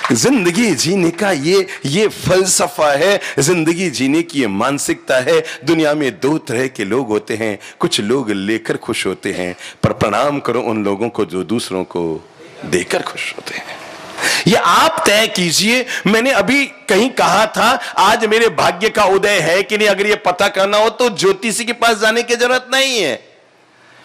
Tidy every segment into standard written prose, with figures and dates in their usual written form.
जिंदगी जीने का ये फलसफा है, जिंदगी जीने की ये मानसिकता है। दुनिया में दो तरह के लोग होते हैं, कुछ लोग लेकर खुश होते हैं, पर प्रणाम करो उन लोगों को जो दूसरों को देकर खुश होते हैं। ये आप तय कीजिए। मैंने अभी कहीं कहा था आज मेरे भाग्य का उदय है कि नहीं, अगर ये पता करना हो तो ज्योतिषी के पास जाने की जरूरत नहीं है,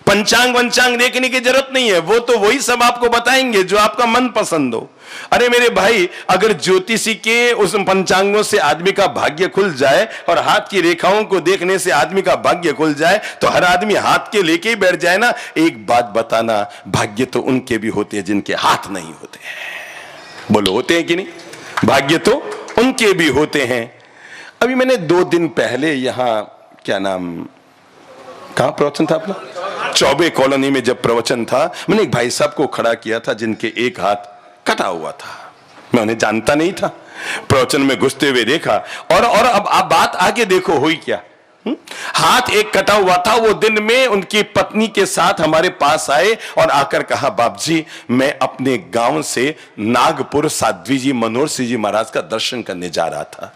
पंचांग वंचांग देखने की जरूरत नहीं है, वो तो वही सब आपको बताएंगे जो आपका मन पसंद हो। अरे मेरे भाई, अगर ज्योतिषी के उस पंचांगों से आदमी का भाग्य खुल जाए और हाथ की रेखाओं को देखने से आदमी का भाग्य खुल जाए तो हर आदमी हाथ के लेके ही बैठ जाए ना। एक बात बताना, भाग्य तो उनके भी होते हैं जिनके हाथ नहीं होते हैं। बोलो, होते हैं कि नहीं? भाग्य तो उनके भी होते हैं। अभी मैंने 2 दिन पहले यहां क्या नाम, कहां प्रवचन था अपना, चौबे कॉलोनी में जब प्रवचन था, मैंने एक भाई साहब को खड़ा किया था जिनके एक हाथ कटा हुआ था। मैं उन्हें जानता नहीं था, प्रवचन में घुसते हुए देखा और अब आप बात आगे देखो हुई क्या। हाथ एक कटा हुआ था। वो दिन में उनकी पत्नी के साथ हमारे पास आए और आकर कहा, बाप जी मैं अपने गांव से नागपुर साध्वी जी मनोहर सिंह जी महाराज का दर्शन करने जा रहा था।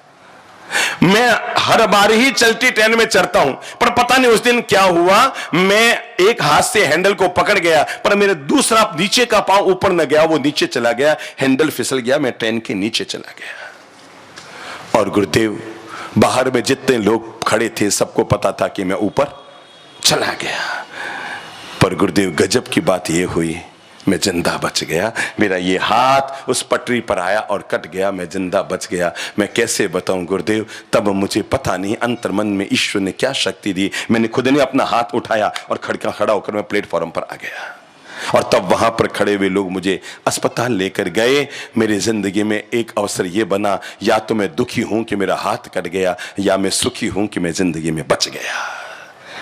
मैं हर बार ही चलती ट्रेन में चढ़ता हूं, पर पता नहीं उस दिन क्या हुआ, मैं एक हाथ से हैंडल को पकड़ गया पर मेरे दूसरा नीचे का पांव ऊपर न गया, वो नीचे चला गया, हैंडल फिसल गया, मैं ट्रेन के नीचे चला गया। और गुरुदेव, बाहर में जितने लोग खड़े थे सबको पता था कि मैं ऊपर चला गया, पर गुरुदेव गजब की बात यह हुई, मैं जिंदा बच गया। मेरा ये हाथ उस पटरी पर आया और कट गया, मैं जिंदा बच गया। मैं कैसे बताऊं गुरुदेव, तब मुझे पता नहीं अंतर्मन में ईश्वर ने क्या शक्ति दी। मैंने खुद ने अपना हाथ उठाया और खड़ा होकर मैं प्लेटफॉर्म पर आ गया और तब वहां पर खड़े हुए लोग मुझे अस्पताल लेकर गए। मेरी जिंदगी में एक अवसर यह बना, या तो मैं दुखी हूं कि मेरा हाथ कट गया, या मैं सुखी हूं कि मैं जिंदगी में बच गया।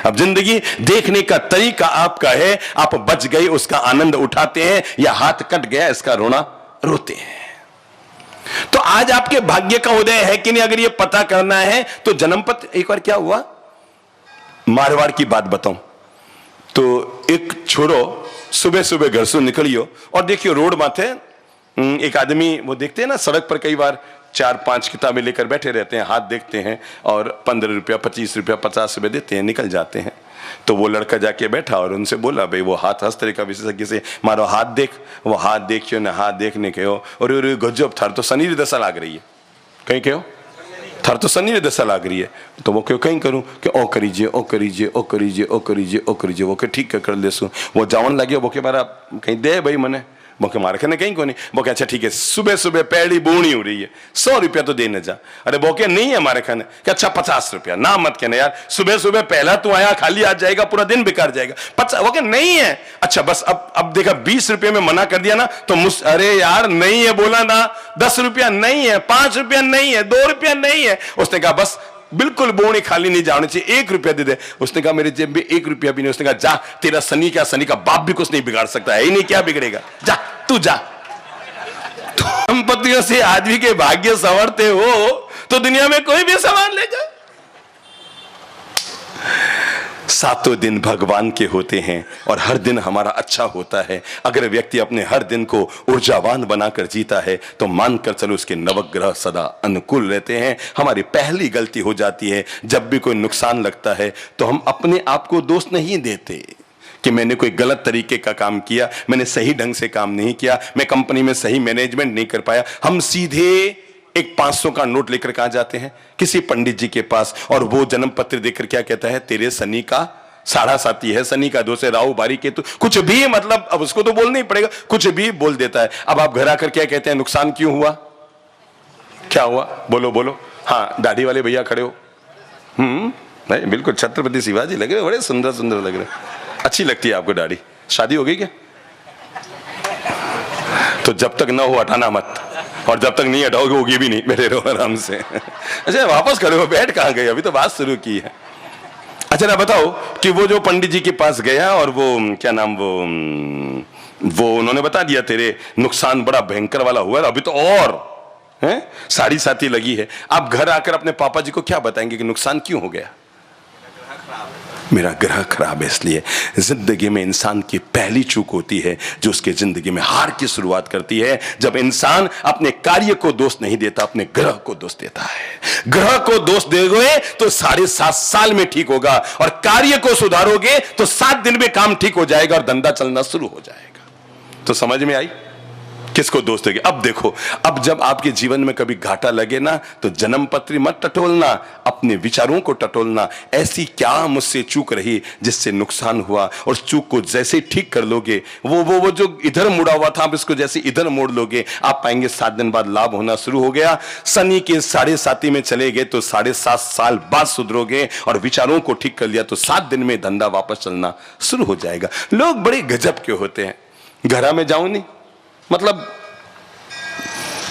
अब जिंदगी देखने का तरीका आपका है, आप बच गए उसका आनंद उठाते हैं, या हाथ कट गया इसका रोना रोते हैं। तो आज आपके भाग्य का उदय है कि नहीं, अगर ये पता करना है तो जन्मपत्र। एक बार क्या हुआ, मारवाड़ की बात बताऊं तो एक छोरो सुबह सुबह घर से निकलियो और देखियो रोड माथे एक आदमी, वो देखते हैं ना सड़क पर कई बार 4-5 किताबें लेकर बैठे रहते हैं, हाथ देखते हैं और 15 रुपया 25 रुपया 50 रुपये देते हैं, निकल जाते हैं। तो वो लड़का जाके बैठा और उनसे बोला, भाई वो हाथ हस्तरे का विशेषज्ञ से मारो हाथ देख। वो हाथ देखियो ना, हाथ देखने के हो और गजब थार तो शनि दशा लाग रही है। कहीं कहो थार तो शनि दशा लाग रही है। तो वो क्यों कहीं करूं कि ओ करीजिए ओ करीजिए ओ करीजिए ओ करीजिए ओ करीजिए। वो के ठीक कर लेसू। वो जावन लगे, वो के बारा कहीं दे भाई मने, बोके मारे खने कहीं को नहीं। बोके अच्छा ठीक है, सुबह सुबह पैड़ी बोनी हो रही है, 100 रुपया तो देने जा। अरे बोके नहीं है हमारे खाने कि अच्छा 50 रुपया ना मत कहना यार, सुबह सुबह पहला तू आया खाली आ जाएगा, पूरा दिन बेकार जाएगा। 50 बोके नहीं है। अच्छा बस अब देखा 20 रुपये में मना कर दिया ना तो अरे यार नहीं है बोला ना, 10 रुपया नहीं है, 5 रुपया नहीं है, 2 रुपया नहीं है। उसने कहा बस बिल्कुल बोनी खाली नहीं जाने चाहिए, 1 रुपया दे दे। उसने कहा मेरे जेब में 1 रुपया भी नहीं। उसने कहा जा, तेरा सनी क्या, सनी का बाप भी कुछ नहीं बिगाड़ सकता है ही नहीं, क्या बिगड़ेगा, जा तू जा। तो संपत्तियों से आदमी के भाग्य संवरते हो तो दुनिया में कोई भी सामान ले जा। 7 दिन भगवान के होते हैं और हर दिन हमारा अच्छा होता है। अगर व्यक्ति अपने हर दिन को ऊर्जावान बनाकर जीता है तो मानकर चलो उसके नवग्रह सदा अनुकूल रहते हैं। हमारी पहली गलती हो जाती है, जब भी कोई नुकसान लगता है तो हम अपने आप को दोष नहीं देते कि मैंने कोई गलत तरीके का काम किया, मैंने सही ढंग से काम नहीं किया, मैं कंपनी में सही मैनेजमेंट नहीं कर पाया। हम सीधे एक 500 का नोट लेकर कहां जाते हैं, किसी पंडित जी के पास, और वो जन्म पत्र देकर क्या कहता है, तेरे शनि का 7.5 है, शनि का 2 से राहु बारी केतु, कुछ भी, मतलब अब उसको तो बोलना ही पड़ेगा, कुछ भी बोल देता है। अब आप घर आकर क्या कहते हैं, नुकसान क्यों हुआ, क्या हुआ, बोलो बोलो। हाँ, दाढ़ी वाले भैया खड़े हो, नहीं बिल्कुल छत्रपति शिवाजी लग रहे, बड़े सुंदर सुंदर लग रहे, अच्छी लगती है आपको दाढ़ी। शादी हो गई क्या? तो जब तक ना हो हटाना मत, और जब तक नहीं हटाओगे होगी भी नहीं, बैठे रहो आराम से। अच्छा वापस खड़े हो, बैठ कहां गए, अभी तो बात शुरू की है। अच्छा ना बताओ कि वो जो पंडित जी के पास गया और वो क्या नाम, वो उन्होंने बता दिया तेरे नुकसान बड़ा भयंकर वाला हुआ है, अभी तो और है साड़ी साथी लगी है। आप घर आकर अपने पापा जी को क्या बताएंगे कि नुकसान क्यों हो गया? मेरा ग्रह खराब है। इसलिए जिंदगी में इंसान की पहली चूक होती है जो उसके जिंदगी में हार की शुरुआत करती है, जब इंसान अपने कार्य को दोष नहीं देता, अपने ग्रह को दोष देता है। ग्रह को दोष दोगे तो 7.5 साल में ठीक होगा, और कार्य को सुधारोगे तो 7 दिन में काम ठीक हो जाएगा और धंधा चलना शुरू हो जाएगा। तो समझ में आई? किसको दोष देंगे? अब देखो, अब जब आपके जीवन में कभी घाटा लगे ना, तो जन्म पत्री मत टटोलना, अपने विचारों को टटोलना। ऐसी क्या मुझसे चूक रही जिससे नुकसान हुआ, और चूक को जैसे ठीक कर लोगे, वो जो इधर मुड़ा हुआ था, आप इसको जैसे इधर मोड़ लोगे, आप पाएंगे 7 दिन बाद लाभ होना शुरू हो गया। शनि के 7.5 में चले गए तो 7.5 साल बाद सुधरोगे, और विचारों को ठीक कर लिया तो 7 दिन में धंधा वापस चलना शुरू हो जाएगा। लोग बड़े गजब के होते हैं। घरा में जाऊं नहीं, मतलब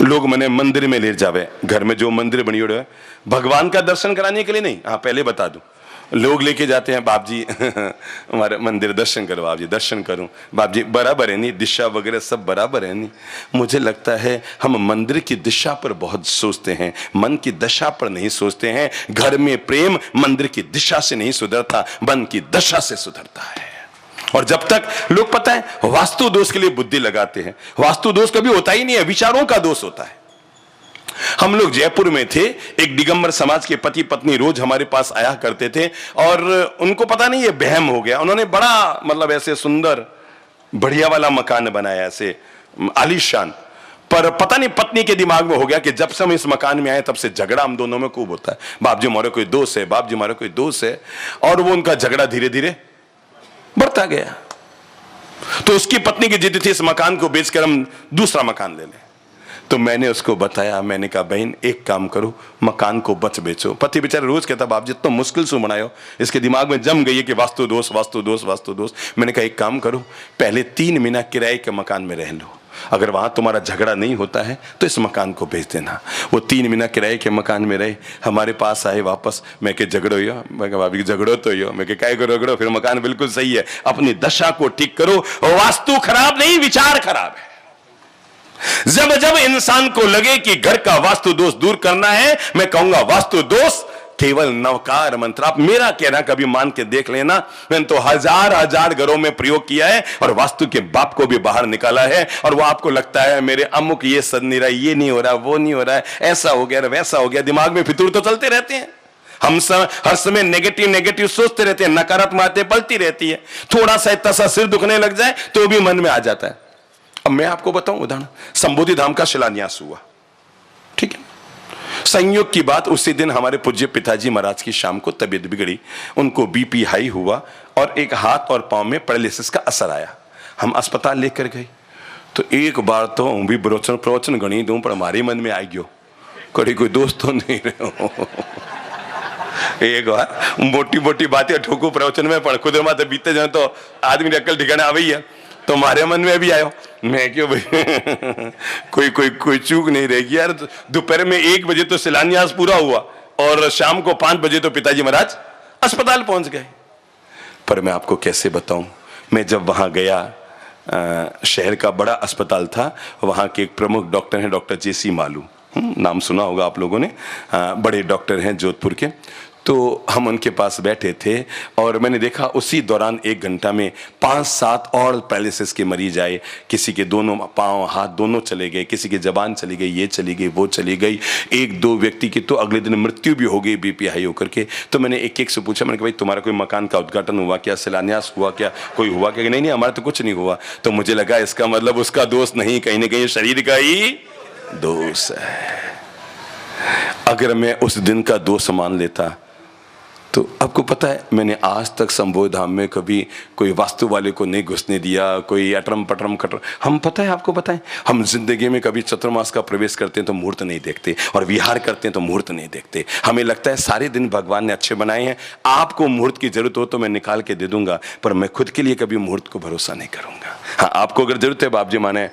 लोग मने मंदिर में ले जावे, घर में जो मंदिर बनी हुई है भगवान का दर्शन कराने के लिए नहीं। हाँ, पहले बता दूं, लोग लेके जाते हैं, बाप जी हमारे मंदिर दर्शन करो, बाप जी दर्शन करूं, बाप जी बराबर है नहीं, दिशा वगैरह सब बराबर है नहीं। मुझे लगता है हम मंदिर की दिशा पर बहुत सोचते हैं, मन की दशा पर नहीं सोचते हैं। घर में प्रेम मंदिर की दिशा से नहीं सुधरता, मन की दशा से सुधरता है। और जब तक लोग, पता है, वास्तु दोष के लिए बुद्धि लगाते हैं, वास्तु दोष कभी होता ही नहीं है, विचारों का दोष होता है। हम लोग जयपुर में थे, एक दिगंबर समाज के पति पत्नी रोज हमारे पास आया करते थे, और उनको पता नहीं ये वहम हो गया, उन्होंने बड़ा मतलब ऐसे सुंदर बढ़िया वाला मकान बनाया, ऐसे आलीशान, पर पता नहीं पत्नी के दिमाग में हो गया कि जब से हम इस मकान में आए तब से झगड़ा हम दोनों में खूब होता है। बाप जी हमारे कोई दोष है, बाप जी हमारे कोई दोष है, और वो उनका झगड़ा धीरे धीरे बढ़ता गया। तो उसकी पत्नी की जिद थी इस मकान को बेचकर हम दूसरा मकान ले लें। तो मैंने उसको बताया, मैंने कहा बहन एक काम करो, मकान को बच बेचो। पति बेचारा रोज कहता बाप जी तो मुश्किल से बनायो, इसके दिमाग में जम गई है कि वास्तु दोष वास्तु दोष वास्तु दोष। मैंने कहा एक काम करो, पहले 3 महीना किराए के मकान में रह लो, अगर वहां तुम्हारा झगड़ा नहीं होता है तो इस मकान को बेच देना। वो 3 महीना किराए के मकान में रहे, हमारे पास आए वापस। मैं के झगड़ो यो, मैं कहा भाभी झगड़ो तो यो, मैं के काय करो झगड़ो, फिर मकान बिल्कुल सही है, अपनी दशा को ठीक करो। वास्तु खराब नहीं, विचार खराब है। जब जब इंसान को लगे कि घर का वास्तु दोष दूर करना है, मैं कहूंगा वास्तु दोष केवल नवकार मंत्र। आप मेरा कहना कभी मान के देख लेना, मैंने तो हजार घरों में प्रयोग किया है और वास्तु के बाप को भी बाहर निकाला है। और वो आपको लगता है मेरे अमुक ये सद नहीं रहा, ये नहीं हो रहा, वो नहीं हो रहा है, ऐसा हो गया वैसा हो गया, दिमाग में फितूर तो चलते रहते हैं। हम हर समय नेगेटिव सोचते रहते हैं, नकारात्मक बातें पलती रहती है। थोड़ा सा इतना सा सिर दुखने लग जाए तो भी मन में आ जाता है। अब मैं आपको बताऊं उदाहरण, संबोधि धाम का शिलान्यास हुआ, ठीक है। संयोग की बात, उसी दिन हमारे पूज्य पिताजी महाराज की शाम को तबीयत बिगड़ी, उनको बीपी हाई हुआ और एक हाथ और पांव में पैरालिसिस का असर आया। हम अस्पताल लेकर गए तो एक बार तो हूं भी प्रवचन गणी दूं, पर हमारे मन में आ गयो कड़ी कोई दोस्त तो नहीं रहे हो। एक बार मोटी मोटी बातें ठोको प्रवचन में, पर खुद माते बीते जाए तो आदमी की अक्ल ठिकाने आ गई है। तो हमारे मन में भी आयो, मैं क्यों भाई कोई चूक नहीं रहेगी यार। दोपहर में 1 बजे तो शिलान्यास पूरा हुआ और शाम को 5 बजे तो पिताजी महाराज अस्पताल पहुंच गए। पर मैं आपको कैसे बताऊं, मैं जब वहां गया, शहर का बड़ा अस्पताल था, वहां के एक प्रमुख डॉक्टर हैं, डॉक्टर JC मालू, नाम सुना होगा आप लोगों ने, बड़े डॉक्टर हैं जोधपुर के। तो हम उनके पास बैठे थे और मैंने देखा उसी दौरान 1 घंटा में 5-7 और पैरालिसिस के मरीज आए। किसी के दोनों पांव हाथ दोनों चले गए, किसी की जबान चली गई, ये चली गई, वो चली गई। 1-2 व्यक्ति की तो अगले दिन मृत्यु भी हो गई बीपी हाई होकर के। तो मैंने एक से पूछा, मैंने कहा भाई तुम्हारा कोई मकान का उद्घाटन हुआ क्या, शिलान्यास हुआ क्या, कोई हुआ क्या? नहीं हमारा तो कुछ नहीं हुआ। तो मुझे लगा इसका मतलब उसका दोष नहीं, कहीं ना कहीं शरीर का ही दोष है। अगर मैं उस दिन का दोष मान लेता तो आपको पता है, मैंने आज तक संबोधि धाम में कभी कोई वास्तु वाले को नहीं घुसने दिया, कोई अटरम पटरम खटर। हम पता है, आपको पता है, हम जिंदगी में कभी चतुर्मास का प्रवेश करते हैं तो मुहूर्त नहीं देखते, और विहार करते हैं तो मुहूर्त नहीं देखते। हमें लगता है सारे दिन भगवान ने अच्छे बनाए हैं, आपको मुहूर्त की जरूरत हो तो मैं निकाल के दे दूंगा, पर मैं खुद के लिए कभी मुहूर्त को भरोसा नहीं करूंगा। हाँ, आपको अगर जरूरत है, बाप जी माने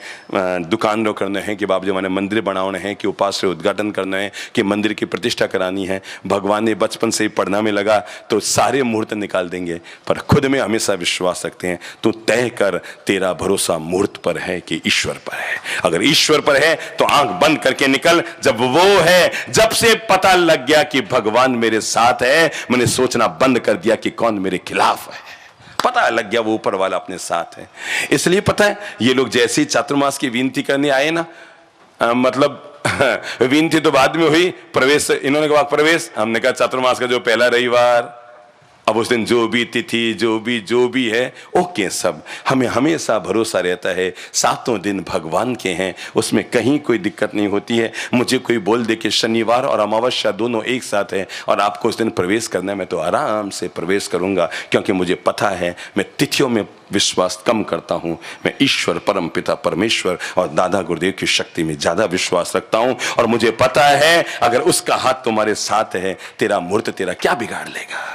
दुकान रो करना है, कि बाप जी माने मंदिर बनाने हैं, कि उपास से उद्घाटन करना है, कि मंदिर की प्रतिष्ठा करानी है, भगवान ने बचपन से ही पढ़ना में लगा तो सारे मुहूर्त निकाल देंगे। पर खुद में हमेशा विश्वास रखते हैं, तू तय कर, तेरा भरोसा मुहूर्त पर है कि ईश्वर पर है। अगर ईश्वर पर है तो आंख बंद करके निकल। जब वो है, जब से पता लग गया कि भगवान मेरे साथ है, मैंने सोचना बंद कर दिया कि कौन मेरे खिलाफ है। पता लग गया वो ऊपर वाला अपने साथ है। इसलिए पता है, ये लोग जैसे ही चातुर्मास की विनती करने आए ना, मतलब विनती तो बाद में हुई, प्रवेश इन्होंने कहा प्रवेश, हमने कहा चातुर्मास का जो पहला रविवार, अब उस दिन जो भी तिथि जो भी है ओके सब। हमें हमेशा भरोसा रहता है सातों दिन भगवान के हैं, उसमें कहीं कोई दिक्कत नहीं होती है। मुझे कोई बोल दे कि शनिवार और अमावस्या दोनों एक साथ है और आपको उस दिन प्रवेश करना है, मैं तो आराम से प्रवेश करूंगा, क्योंकि मुझे पता है मैं तिथियों में विश्वास कम करता हूं। मैं ईश्वर परम पिता परमेश्वर और दादा गुरुदेव की शक्ति में ज्यादा विश्वास रखता हूं, और मुझे पता है अगर उसका हाथ तुम्हारे साथ है, तेरा मूर्त तेरा क्या बिगाड़ लेगा।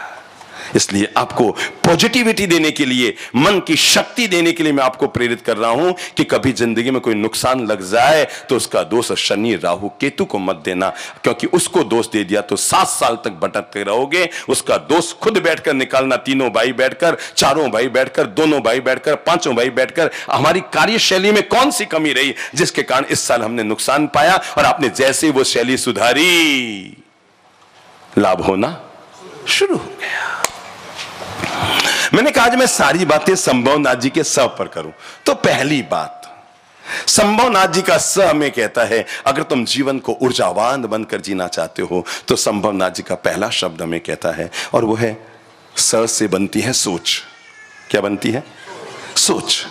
इसलिए आपको पॉजिटिविटी देने के लिए, मन की शक्ति देने के लिए मैं आपको प्रेरित कर रहा हूं कि कभी जिंदगी में कोई नुकसान लग जाए तो उसका दोष शनि राहु केतु को मत देना, क्योंकि उसको दोष दे दिया तो 7 साल तक भटकते रहोगे। उसका दोष खुद बैठकर निकालना, तीनों भाई बैठकर, चारों भाई बैठकर, दोनों भाई बैठकर, पांचों भाई बैठकर, हमारी कार्यशैली में कौन सी कमी रही जिसके कारण इस साल हमने नुकसान पाया, और आपने जैसे वो शैली सुधारी, लाभ होना शुरू हो गया। मैंने कहा आज मैं सारी बातें संभवनाथ जी के स पर करूं। तो पहली बात, संभवनाथ जी का स हमें कहता है अगर तुम जीवन को ऊर्जावान बनकर जीना चाहते हो तो संभवनाथ जी का पहला शब्द हमें कहता है, और वो है स से बनती है सोच। क्या बनती है? सोच।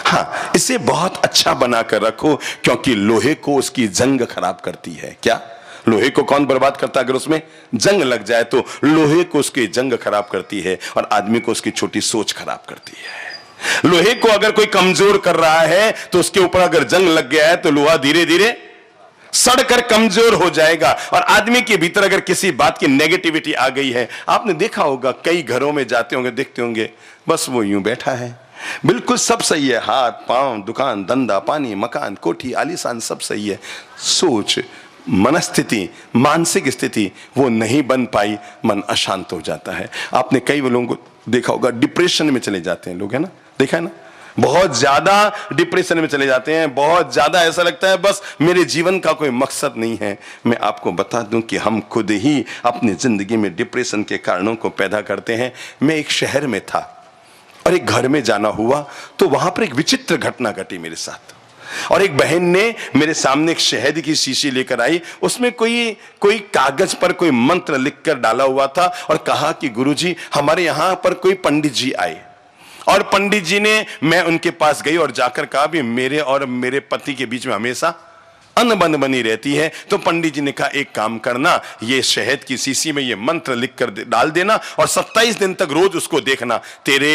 हाँ, इसे बहुत अच्छा बनाकर रखो, क्योंकि लोहे को उसकी जंग खराब करती है। क्या? लोहे को कौन बर्बाद करता है? अगर उसमें जंग लग जाए तो लोहे को उसकी जंग खराब करती है, और आदमी को उसकी छोटी सोच खराब करती है। लोहे को अगर कोई कमजोर कर रहा है तो उसके ऊपर अगर जंग लग गया है तो लोहा धीरे धीरे सड़कर कमजोर हो जाएगा। और आदमी के भीतर अगर किसी बात की नेगेटिविटी आ गई है, आपने देखा होगा कई घरों में जाते होंगे, देखते होंगे, बस वो यूं बैठा है, बिल्कुल सब सही है, हाथ पांव, दुकान धंधा, पानी मकान कोठी आलीशान सब सही है, सोच मनस्थिति मानसिक स्थिति वो नहीं बन पाई, मन अशांत हो जाता है। आपने कई लोगों को देखा होगा डिप्रेशन में चले जाते हैं लोग, है ना, देखा है ना, बहुत ज्यादा डिप्रेशन में चले जाते हैं, बहुत ज्यादा ऐसा लगता है बस मेरे जीवन का कोई मकसद नहीं है। मैं आपको बता दूं कि हम खुद ही अपनी जिंदगी में डिप्रेशन के कारणों को पैदा करते हैं। मैं एक शहर में था और एक घर में जाना हुआ, तो वहां पर एक विचित्र घटना घटी मेरे साथ। और एक बहन ने मेरे सामने एक शहद की शीशी लेकर आई, उसमें कोई कागज पर कोई मंत्र लिखकर डाला हुआ था, और कहा कि गुरुजी हमारे यहां पर कोई पंडित जी आए, और पंडित जी ने, मैं उनके पास गई और जाकर कहा भी मेरे और मेरे पति के बीच में हमेशा अनबन बनी रहती है। तो पंडित जी ने कहा एक काम करना, ये शहद की शीशी में ये मंत्र लिखकर डाल देना और 27 दिन तक रोज उसको देखना, तेरे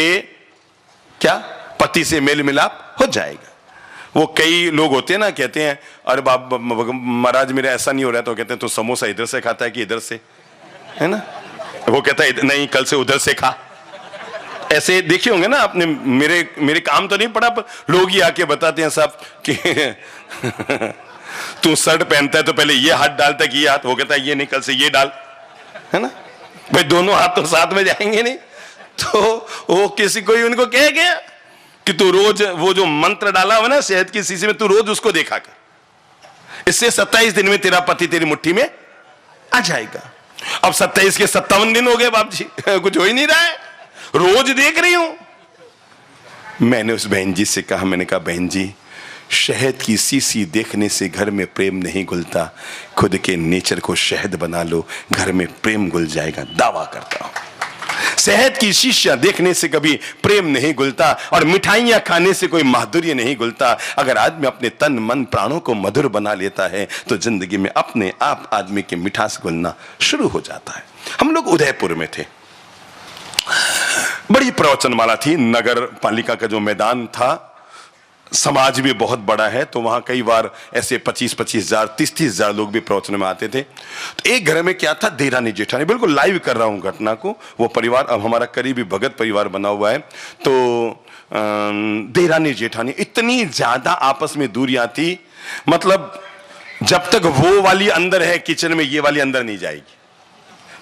क्या पति से मेल मिलाप हो जाएगा। वो कई लोग होते हैं ना, कहते हैं अरे बाबा महाराज मेरा ऐसा नहीं हो रहा है, तो कहते हैं तो समोसा इधर से खाता है कि इधर से, है ना, वो कहता है नहीं कल से उधर से खा। ऐसे देखे होंगे ना आपने, मेरे काम तो नहीं पड़ा, पर लोग ही आके बताते हैं साहब कि तू शर्ट पहनता है तो पहले ये हाथ डालता है कि ये हाथ, वो कहता है ये नहीं कल से ये डाल, है ना भाई, दोनों हाथ तो साथ में जाएंगे नहीं। तो वो किसी कोई उनको कह गया कि तू रोज वो जो मंत्र डाला हुआ ना शहद की शीशी में, तू रोज उसको देखा कर, इससे 27 दिन में तेरा पति तेरी मुट्ठी में आ जाएगा। अब 27 के 57 दिन हो गए बाप जी, कुछ हो ही नहीं रहा है, रोज देख रही हूं। मैंने उस बहन जी से कहा, मैंने कहा बहन जी शहद की शीशी देखने से घर में प्रेम नहीं घुलता, खुद के नेचर को शहद बना लो, घर में प्रेम घुल जाएगा, दावा करता हूं। शहद की शीशियां देखने से कभी प्रेम नहीं घुलता, और मिठाइयां खाने से कोई माधुर्य नहीं घुलता। अगर आदमी अपने तन मन प्राणों को मधुर बना लेता है तो जिंदगी में अपने आप आदमी की मिठास घुलना शुरू हो जाता है। हम लोग उदयपुर में थे, बड़ी प्रवचनमाला थी, नगर पालिका का जो मैदान था, समाज भी बहुत बड़ा है, तो वहां कई बार ऐसे 25-25 हजार 30-30 हजार लोग भी प्रवचन में आते थे। तो एक घर में क्या था, देरानी जेठानी, बिल्कुल लाइव कर रहा हूं घटना को, वो परिवार अब हमारा करीबी भगत परिवार बना हुआ है। तो देरानी जेठानी इतनी ज्यादा आपस में दूरियां थी, मतलब जब तक वो वाली अंदर है किचन में, ये वाली अंदर नहीं जाएगी,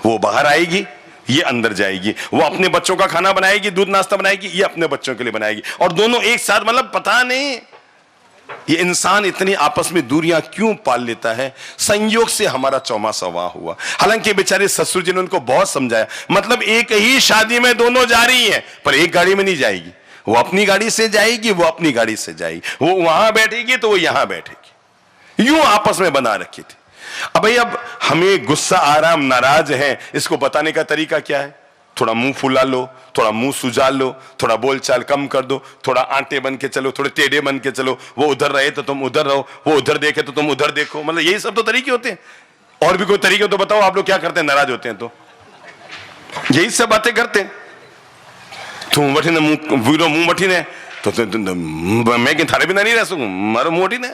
वो बाहर आएगी ये अंदर जाएगी, वो अपने बच्चों का खाना बनाएगी, दूध नाश्ता बनाएगी, ये अपने बच्चों के लिए बनाएगी, और दोनों एक साथ, मतलब पता नहीं ये इंसान इतनी आपस में दूरियां क्यों पाल लेता है? संयोग से हमारा चौमासा वहां हुआ। हालांकि बेचारे ससुर जी ने उनको बहुत समझाया, मतलब एक ही शादी में दोनों जा रही हैं, पर एक गाड़ी में नहीं जाएगी। वो अपनी गाड़ी से जाएगी, वो अपनी गाड़ी से जाएगी, वो वहां बैठेगी तो वो यहां बैठेगी, यूं आपस में बना रखी थी। अब भाई, अब हमें गुस्सा आ रहा, हम नाराज हैं, इसको बताने का तरीका क्या है? थोड़ा मुंह फुला लो, थोड़ा मुंह सुजा लो, थोड़ा बोलचाल कम कर दो, थोड़ा आंटे बन के चलो, थोड़े टेढ़े बन के चलो। वो उधर रहे तो तुम उधर रहो, वो उधर देखे तो तुम उधर देखो। मतलब यही सब तो तरीके होते हैं। और भी कोई तरीके तो बताओ, आप लोग क्या करते हैं नाराज होते हैं तो? यही सब बातें करते हैं। तुम वठी ने मुंह वठी ने तो मैं कि थारे बिना नहीं रह सकूं, मारो मुंह वठी ने।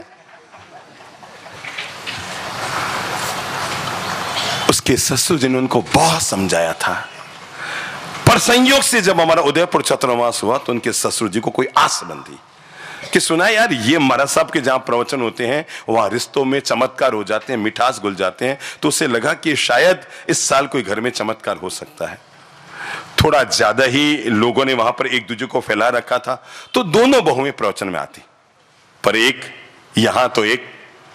उसके ससुर जी ने उनको बहुत समझाया था, पर संयोग से जब हमारा उदयपुर चतुर्मास हुआ तो उनके ससुर जी को कोई आस बंधी कि सुना यार, ये महाराज साहब के जहां प्रवचन होते हैं वहां रिश्तों में चमत्कार हो जाते हैं, मिठास घुल जाते हैं। तो उसे लगा कि शायद इस साल कोई घर में चमत्कार हो सकता है। थोड़ा ज्यादा ही लोगों ने वहां पर एक दूसरे को फैला रखा था, तो दोनों बहुएं प्रवचन में आती, पर एक यहां तो एक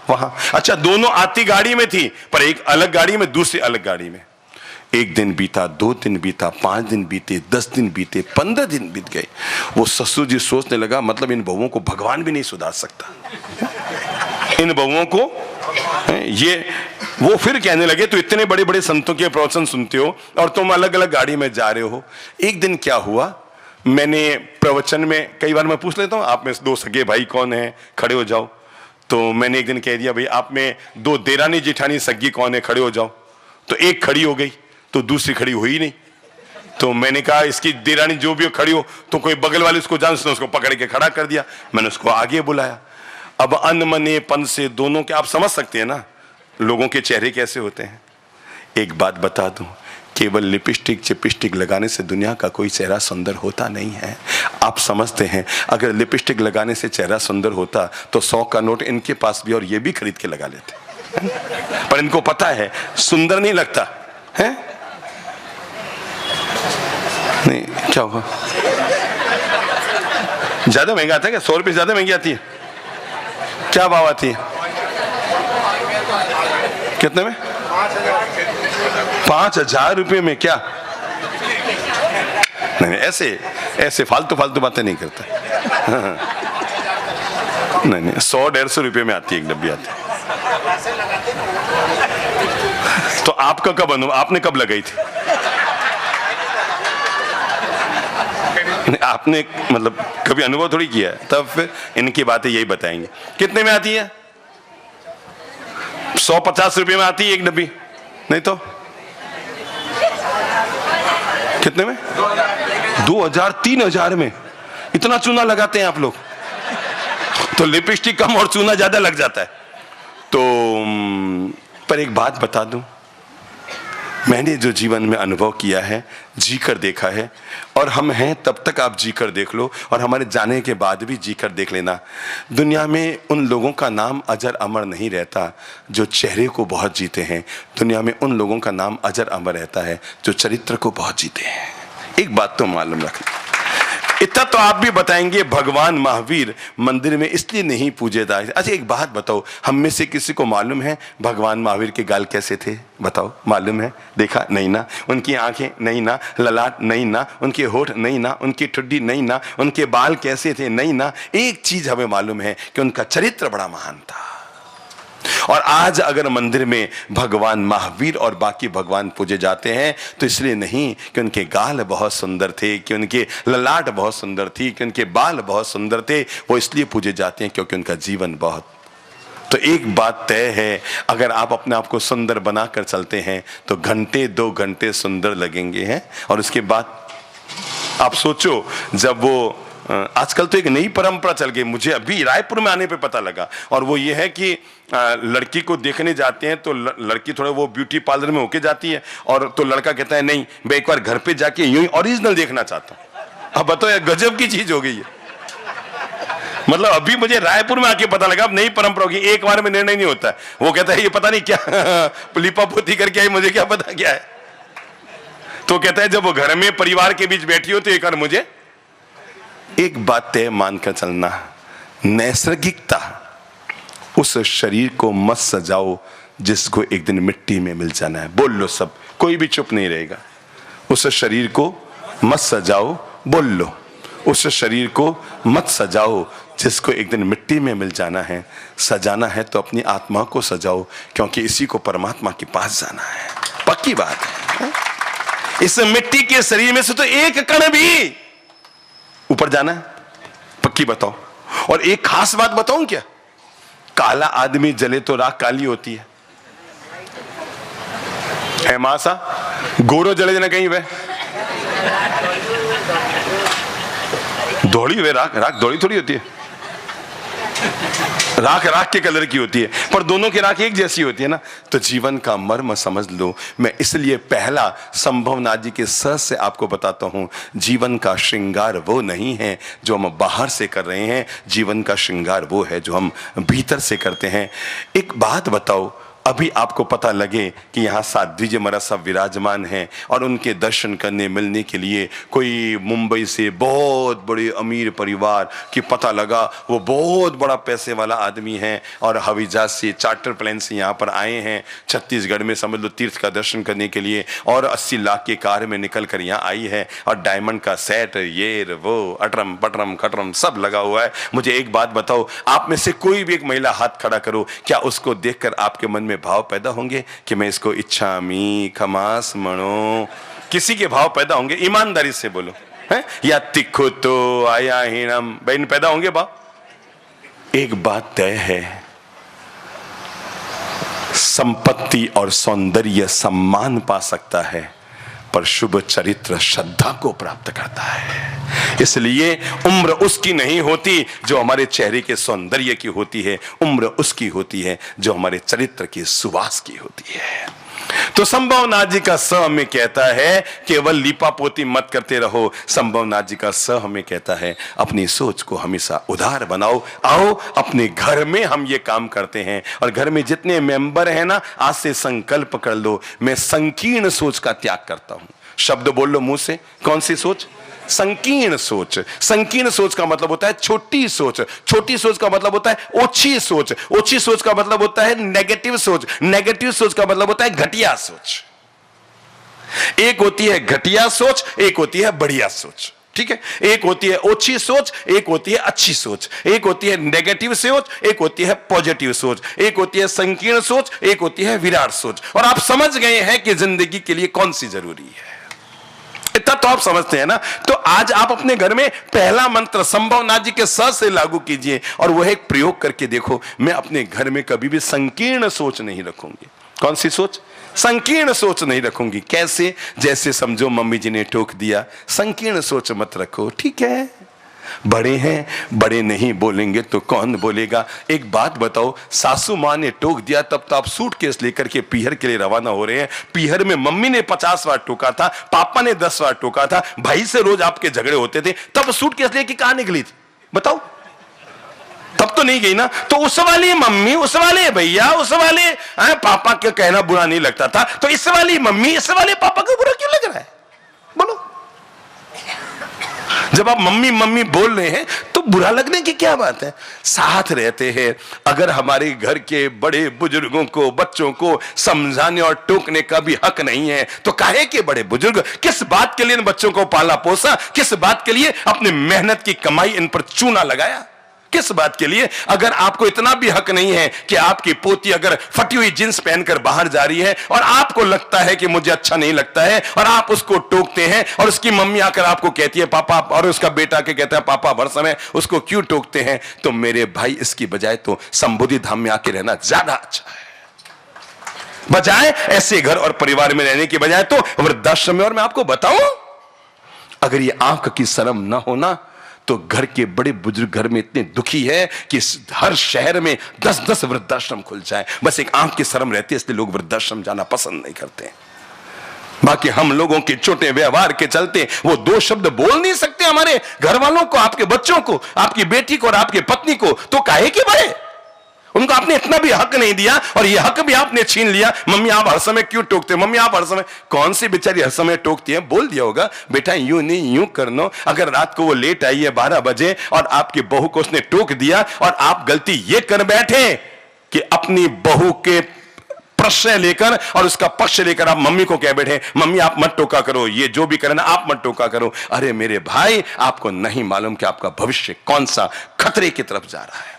वहां। अच्छा, दोनों आती गाड़ी में थी, पर एक अलग गाड़ी में, दूसरी अलग गाड़ी में। एक दिन बीता, 2 दिन बीता, 5 दिन बीते, 10 दिन बीते, 15 दिन बीत गए। वो ससुर जी सोचने लगा, मतलब इन बहुओं को भगवान भी नहीं सुधार सकता, इन बहुओं को ये। वो फिर कहने लगे, तो इतने बड़े बड़े संतों के प्रवचन सुनते हो और तुम अलग अलग गाड़ी में जा रहे हो। एक दिन क्या हुआ, मैंने प्रवचन में कई बार मैं पूछ लेता हूं, आप में 2 सगे भाई कौन है, खड़े हो जाओ। तो मैंने एक दिन कह दिया, भाई आप में 2 देरानी जेठानी सगी कौन है, खड़े हो जाओ। तो एक खड़ी हो गई, तो दूसरी खड़ी हुई नहीं। तो मैंने कहा, इसकी देरानी जो भी हो खड़ी हो, तो कोई बगल वाले उसको जान, उसने उसको पकड़ के खड़ा कर दिया। मैंने उसको आगे बुलाया। अब अनमनेपन से दोनों के, आप समझ सकते हैं ना लोगों के चेहरे कैसे होते हैं। एक बात बता दूं, केवल लिपस्टिक चिपस्टिक लगाने से दुनिया का कोई चेहरा सुंदर होता नहीं है। आप समझते हैं, अगर लिपस्टिक लगाने से चेहरा सुंदर होता तो 100 का नोट इनके पास भी, और ये भी खरीद के लगा लेते, पर इनको पता है सुंदर नहीं लगता है। नहीं, क्या हुआ? ज्यादा महंगा आता है क्या? 100 रुपये ज्यादा महंगी आती है? क्या भाव आती है? कितने में? 5000 रुपये में? क्या नहीं, ऐसे फालतू बातें नहीं करता। नहीं, 100-150 रुपये में आती है, एक डब्बी आती है। तो आपका कब अनुभव, आपने कब लगाई थी? आपने मतलब कभी अनुभव थोड़ी किया है, तब फिर इनकी बातें यही बताएंगे। कितने में आती है? 150 रुपये में आती है एक डब्बी, नहीं तो कितने में? 2000-3000 में। इतना चूना लगाते हैं आप लोग, तो लिपस्टिक कम और चूना ज्यादा लग जाता है। तो पर एक बात बता दूं, मैंने जो जीवन में अनुभव किया है, जी कर देखा है, और हम हैं तब तक आप जी कर देख लो, और हमारे जाने के बाद भी जी कर देख लेना। दुनिया में उन लोगों का नाम अजर अमर नहीं रहता जो चेहरे को बहुत जीते हैं। दुनिया में उन लोगों का नाम अजर अमर रहता है जो चरित्र को बहुत जीते हैं। एक बात तो मालूम रखना। इतना तो आप भी बताएंगे, भगवान महावीर मंदिर में इसलिए नहीं पूजे जाते। अच्छा, एक बात बताओ, हम में से किसी को मालूम है भगवान महावीर के गाल कैसे थे? बताओ, मालूम है? देखा नहीं ना? उनकी आंखें नहीं ना? ललाट नहीं ना? उनके होठ नहीं ना? उनकी ठुड्डी नहीं ना? उनके बाल कैसे थे? नहीं ना? एक चीज हमें मालूम है कि उनका चरित्र बड़ा महान था। और आज अगर मंदिर में भगवान महावीर और बाकी भगवान पूजे जाते हैं तो इसलिए नहीं कि उनके गाल बहुत सुंदर थे, कि उनके ललाट बहुत सुंदर थी, कि उनके बाल बहुत सुंदर थे। वो इसलिए पूजे जाते हैं क्योंकि उनका जीवन बहुत। तो एक बात तय है, अगर आप अपने आप को सुंदर बनाकर चलते हैं तो घंटे 2 घंटे सुंदर लगेंगे हैं। और उसके बाद आप सोचो, जब वो आजकल तो एक नई परंपरा चल गई, मुझे अभी रायपुर में आने पे पता लगा, और वो ये है कि लड़की को देखने जाते हैं तो लड़की थोड़ा वो ब्यूटी पार्लर में होके जाती है, और तो लड़का कहता है नहीं, मैं एक बार घर पे जाके यूं ही ओरिजिनल देखना चाहता हूं। अब बताओ यार, गजब की चीज हो गई है। मतलब अभी मुझे रायपुर में आके पता लगा, अब नई परंपरा होगी, एक बार में निर्णय नहीं होता है। वो कहता है ये पता नहीं क्या लिपा पोती करके आई, मुझे क्या पता क्या है। तो कहता है जब वो घर में परिवार के बीच बैठी हो तो एक बार मुझे एक बात तय मानकर चलना, नैसर्गिकता, उस शरीर को मत सजाओ जिसको एक दिन मिट्टी में मिल जाना है। बोल लो सब, कोई भी चुप नहीं रहेगा। उस शरीर को मत सजाओ, बोल लो, उस शरीर को मत सजाओ जिसको एक दिन मिट्टी में मिल जाना है। सजाना है तो अपनी आत्मा को सजाओ, क्योंकि इसी को परमात्मा के पास जाना है। पक्की बात है। इस मिट्टी के शरीर में से तो एक कण भी ऊपर जाना है। पक्की बताओ। और एक खास बात बताऊं क्या, काला आदमी जले तो राख काली होती है। मासा गोरो जले ना कहीं वह दौड़ी, वे राख दौड़ी थोड़ी होती है। राख के कलर की होती है, पर दोनों की राख एक जैसी होती है ना। तो जीवन का मर्म समझ लो। मैं इसलिए पहला संभवनाथ जी के सर से आपको बताता हूं, जीवन का श्रृंगार वो नहीं है जो हम बाहर से कर रहे हैं, जीवन का श्रृंगार वो है जो हम भीतर से करते हैं। एक बात बताओ, अभी आपको पता लगे कि यहाँ साध्वी जी महाराज साहब विराजमान हैं और उनके दर्शन करने मिलने के लिए कोई मुंबई से बहुत बड़े अमीर परिवार की पता लगा, वो बहुत बड़ा पैसे वाला आदमी है और हवाई जहाज से चार्टर प्लेन से यहाँ पर आए हैं छत्तीसगढ़ में, समझ लो तीर्थ का दर्शन करने के लिए, और 80 लाख की कार में निकल कर यहाँ आई है और डायमंड का सेट, ये वो अटरम पटरम खटरम सब लगा हुआ है। मुझे एक बात बताओ, आप में से कोई भी एक महिला हाथ खड़ा करो, क्या उसको देखकर आपके मन में भाव पैदा होंगे कि मैं इसको इच्छामी खमास मणो, किसी के भाव पैदा होंगे? ईमानदारी से बोलो, है या तिखो तो आया हीनम, बहन पैदा होंगे भाव? एक बात तय है, संपत्ति और सौंदर्य सम्मान पा सकता है, पर शुभ चरित्र श्रद्धा को प्राप्त करता है। इसलिए उम्र उसकी नहीं होती जो हमारे चेहरे के सौंदर्य की होती है, उम्र उसकी होती है जो हमारे चरित्र की सुवास की होती है। तो संभवनाथ जी का स हमें कहता है केवल लीपा पोती मत करते रहो। संभवनाथ जी का स हमें कहता है अपनी सोच को हमेशा उदार बनाओ। आओ अपने घर में हम ये काम करते हैं, और घर में जितने मेंबर हैं ना, आज से संकल्प कर लो, मैं संकीर्ण सोच का त्याग करता हूं। शब्द बोल लो मुंह से, कौन सी सोच? संकीर्ण सोच। संकीर्ण सोच का मतलब होता है छोटी सोच, छोटी सोच का मतलब होता है ओछी सोच, ओछी सोच का मतलब होता है नेगेटिव सोच, नेगेटिव सोच का मतलब होता है घटिया सोच। एक होती है घटिया सोच, एक होती है बढ़िया सोच, ठीक है? एक होती है ओछी सोच, एक होती है अच्छी सोच, एक होती है नेगेटिव सोच, एक होती है पॉजिटिव सोच, एक होती है संकीर्ण सोच, एक होती है विराट सोच। और आप समझ गए हैं कि जिंदगी के लिए कौन सी जरूरी है, इतना तो आप समझते हैं ना। तो आज आप अपने घर में पहला मंत्र संभवनाथ जी के स से लागू कीजिए, और वह एक प्रयोग करके देखो, मैं अपने घर में कभी भी संकीर्ण सोच नहीं रखूंगी। कौन सी सोच? संकीर्ण सोच नहीं रखूंगी। कैसे? जैसे समझो मम्मी जी ने टोक दिया, संकीर्ण सोच मत रखो, ठीक है, बड़े हैं, बड़े नहीं बोलेंगे तो कौन बोलेगा। एक बात बताओ, सासू माँ ने टोक दिया तब तो आप सूटकेस लेकर के पीहर के लिए रवाना हो रहे हैं। पीहर में मम्मी ने 50 बार टोका था, पापा ने 10 बार टोका था, भाई से रोज आपके झगड़े होते थे, तब सूटकेस लेके कहां निकली थी बताओ? तब तो नहीं गई ना। तो उस वाली मम्मी, उस वाले भैया, उस वाले पापा के कहना बुरा नहीं लगता था, तो इस वाली मम्मी, इस वाले पापा को बुरा क्यों लग रहा है? बोलो। जब आप मम्मी मम्मी बोल रहे हैं तो बुरा लगने की क्या बात है? साथ रहते हैं। अगर हमारे घर के बड़े बुजुर्गों को, बच्चों को समझाने और टोकने का भी हक नहीं है, तो काहे के बड़े बुजुर्ग किस बात के लिए इन बच्चों को पाला पोसा, किस बात के लिए अपने मेहनत की कमाई इन पर चूना लगाया, किस बात के लिए? अगर आपको इतना भी हक नहीं है कि आपकी पोती अगर फटी हुई जींस पहनकर बाहर जा रही है और आपको लगता है कि मुझे अच्छा नहीं लगता है, और आप उसको टोकते हैं, और उसकी मम्मी आकर आपको कहती है पापा, और उसका बेटा के कहता है पापा, हर समय उसको क्यों टोकते हैं? तो मेरे भाई, इसकी बजाय तो संबोधि धाम में आके रहना ज्यादा अच्छा है, बजाय ऐसे घर और परिवार में रहने की बजाय तो वृद्धाश्रम में। और मैं आपको बताऊं, अगर ये आंख की शर्म ना होना तो घर के बड़े बुजुर्ग घर में इतने दुखी है कि हर शहर में 10-10 वृद्धाश्रम खुल जाए। बस एक आंख की शर्म रहती है, इसलिए लोग वृद्धाश्रम जाना पसंद नहीं करते। बाकी हम लोगों के छोटे व्यवहार के चलते वो 2 शब्द बोल नहीं सकते हमारे घर वालों को, आपके बच्चों को, आपकी बेटी को और आपकी पत्नी को, तो काहे के बड़े? उनको आप आपने इतना भी हक नहीं दिया और ये हक भी आपने छीन लिया। मम्मी आप हर समय क्यों टोकते, मम्मी आप हर समय, कौन सी बेचारी हर समय टोकती है? बोल दिया होगा बेटा यूं नहीं यूं करना। अगर रात को वो लेट आई है 12 बजे और आपकी बहू को उसने टोक दिया और आप गलती ये कर बैठे कि अपनी बहू के प्रश्न लेकर और उसका पक्ष लेकर आप मम्मी को कह बैठे मम्मी आप मत टोका करो, ये जो भी करे ना आप मत टोका करो। अरे मेरे भाई, आपको नहीं मालूम कि आपका भविष्य कौन सा खतरे की तरफ जा रहा है।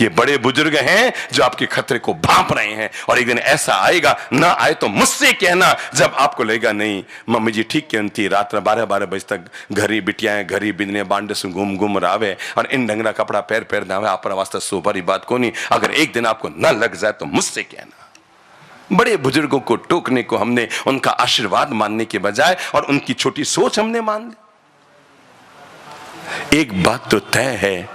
ये बड़े बुजुर्ग हैं जो आपके खतरे को भांप रहे हैं और एक दिन ऐसा आएगा, ना आए तो मुझसे कहना, जब आपको लगेगा नहीं मम्मी जी ठीक कहती, रात में 12 बजे तक घरी बिटियाएं घरी बिजने बांडे से घूम घूम रावे और इन डंगरा कपड़ा पैर पैर दावे, आप वास्ते सोभरी बात को नहीं। अगर एक दिन आपको न लग जाए तो मुझसे कहना। बड़े बुजुर्गों को टोकने को हमने उनका आशीर्वाद मानने के बजाय और उनकी छोटी सोच हमने मान ली। एक बात तो तय है,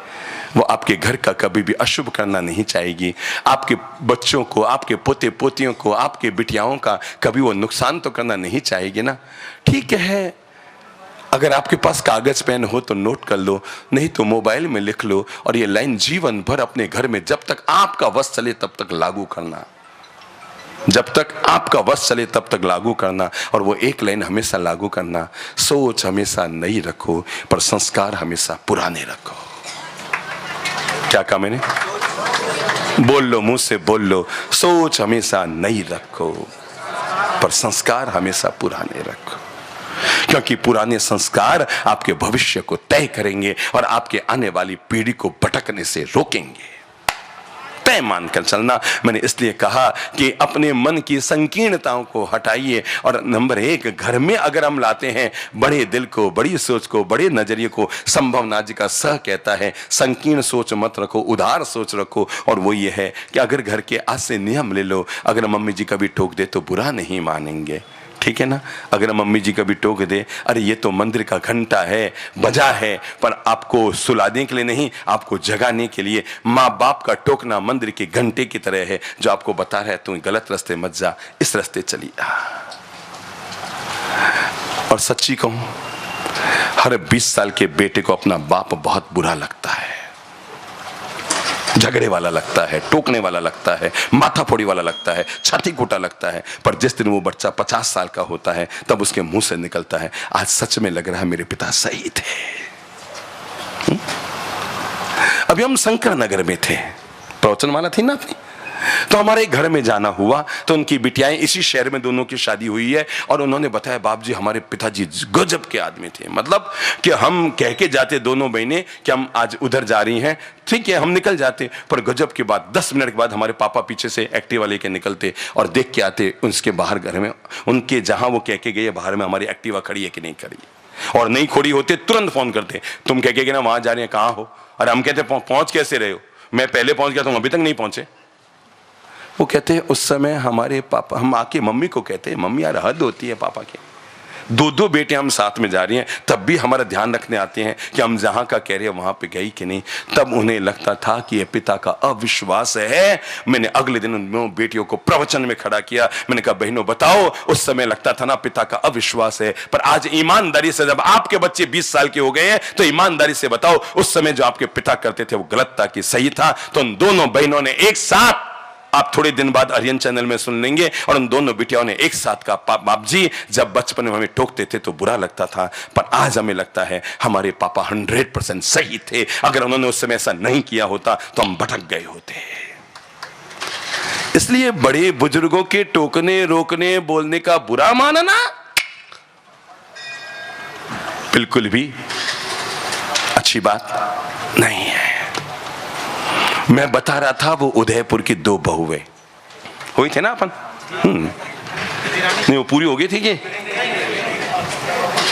वो आपके घर का कभी भी अशुभ करना नहीं चाहेगी। आपके बच्चों को, आपके पोते पोतियों को, आपके बिटियाओं का कभी वो नुकसान तो करना नहीं चाहेगी ना। ठीक है, अगर आपके पास कागज पेन हो तो नोट कर लो, नहीं तो मोबाइल में लिख लो और ये लाइन जीवन भर अपने घर में जब तक आपका वश चले तब तक लागू करना। जब तक आपका वश चले तब तक लागू करना। और वो एक लाइन हमेशा लागू करना, सोच हमेशा नई रखो पर संस्कार हमेशा पुराने रखो। क्या कहा मैंने? बोल लो, मुंह से बोल लो, सोच हमेशा नई रखो पर संस्कार हमेशा पुराने रखो। क्योंकि पुराने संस्कार आपके भविष्य को तय करेंगे और आपके आने वाली पीढ़ी को भटकने से रोकेंगे। तय मानकर चलना। मैंने इसलिए कहा कि अपने मन की संकीर्णताओं को हटाइए और नंबर 1, घर में अगर हम लाते हैं बड़े दिल को, बड़ी सोच को, बड़े नजरिए को, संभवना जी का सह कहता है संकीर्ण सोच मत रखो, उदार सोच रखो। और वो ये है कि अगर घर के आज से नियम ले लो, अगर मम्मी जी कभी टोक दे तो बुरा नहीं मानेंगे, ठीक है ना। अगर मम्मी जी कभी टोक दे, अरे ये तो मंदिर का घंटा है, बजा है, पर आपको सुलाने के लिए नहीं, आपको जगाने के लिए। माँ बाप का टोकना मंदिर के घंटे की तरह है जो आपको बता रहा है तू गलत रास्ते मत जा, इस रास्ते चली आ। और सच्ची कहूं, हर 20 साल के बेटे को अपना बाप बहुत बुरा लगता है, झगड़े वाला लगता है, टोकने वाला लगता है, माथा फोड़ी वाला लगता है, छाती कूटा लगता है। पर जिस दिन वो बच्चा 50 साल का होता है तब उसके मुंह से निकलता है आज सच में लग रहा है मेरे पिता सही थे। अभी हम शंकर नगर में थे, प्रवचनमाला थी ना अपनी, तो हमारे घर में जाना हुआ तो उनकी बिटियाएं, इसी शहर में दोनों की शादी हुई है, और उन्होंने बताया बाप जी हमारे पिताजी गजब के आदमी थे। मतलब कि हम कह के जाते दोनों बहनें कि हम आज उधर जा रही हैं, ठीक है हम निकल जाते, पर गजब के बाद 10 मिनट के बाद हमारे पापा पीछे से एक्टिवा लेके निकलते और देख के आते उसके बाहर घर में, उनके जहां वो कह के गए बाहर में हमारी एक्टिवा खड़ी है कि नहीं खड़ी, और नहीं खड़ी होते तुरंत फोन करते, तुम कह के ना वहां जा रहे हैं, कहाँ हो? और हम कहते पहुंच कैसे रहे हो? मैं पहले पहुंच गया, तुम अभी तक नहीं पहुंचे। वो कहते हैं उस समय हमारे पापा, हम आके मम्मी को कहते हैं मम्मी यार हद होती है पापा की, 2 बेटे हम साथ में जा रही हैं, तब भी हमारा ध्यान रखने आते हैं कि हम जहां का कह रहे हैं वहां पे गई कि नहीं। तब उन्हें लगता था कि ये पिता का अविश्वास है। मैंने अगले दिन उन बेटियों को प्रवचन में खड़ा किया, मैंने कहा बहनों बताओ, उस समय लगता था ना पिता का अविश्वास है, पर आज ईमानदारी से जब आपके बच्चे 20 साल के हो गए हैं तो ईमानदारी से बताओ उस समय जो आपके पिता करते थे वो गलत था कि सही था? तो उन दोनों बहनों ने एक साथ, आप थोड़े दिन बाद आर्यन चैनल में सुन लेंगे, और उन दोनों बिटियाओं ने एक साथ कहा बाप जी जब बचपन में हमें टोकते थे तो बुरा लगता था, पर आज हमें लगता है हमारे पापा 100% सही थे। अगर उन्होंने उस समय ऐसा नहीं किया होता तो हम भटक गए होते। इसलिए बड़े बुजुर्गों के टोकने रोकने बोलने का बुरा मानना बिल्कुल भी अच्छी बात नहीं है। मैं बता रहा था वो उदयपुर की 2 बहुएं हुई थे ना अपन, नहीं वो पूरी हो गई थी, ये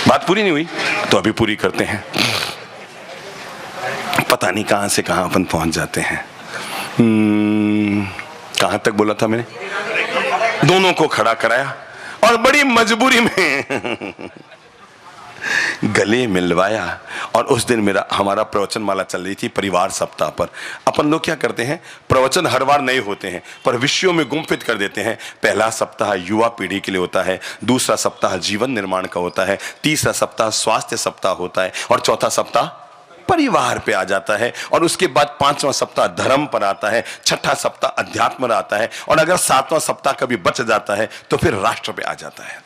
बात पूरी नहीं हुई तो अभी पूरी करते हैं। पता नहीं कहां से कहां अपन पहुंच जाते हैं। कहां तक बोला था मैंने? दोनों को खड़ा कराया और बड़ी मजबूरी में गले मिलवाया। और उस दिन हमारा प्रवचन माला चल रही थी परिवार सप्ताह पर। अपन लोग क्या करते हैं, प्रवचन हर बार नए होते हैं पर विषयों में गुम्फित कर देते हैं। पहला सप्ताह युवा पीढ़ी के लिए होता है, दूसरा सप्ताह जीवन निर्माण का होता है, तीसरा सप्ताह स्वास्थ्य सप्ताह होता है, और चौथा सप्ताह परिवार पे आ जाता है, और उसके बाद 5वां सप्ताह धर्म पर आता है, 6ठा सप्ताह अध्यात्म पर आता है, और अगर 7वां सप्ताह कभी बच जाता है तो फिर राष्ट्र पे आ जाता है।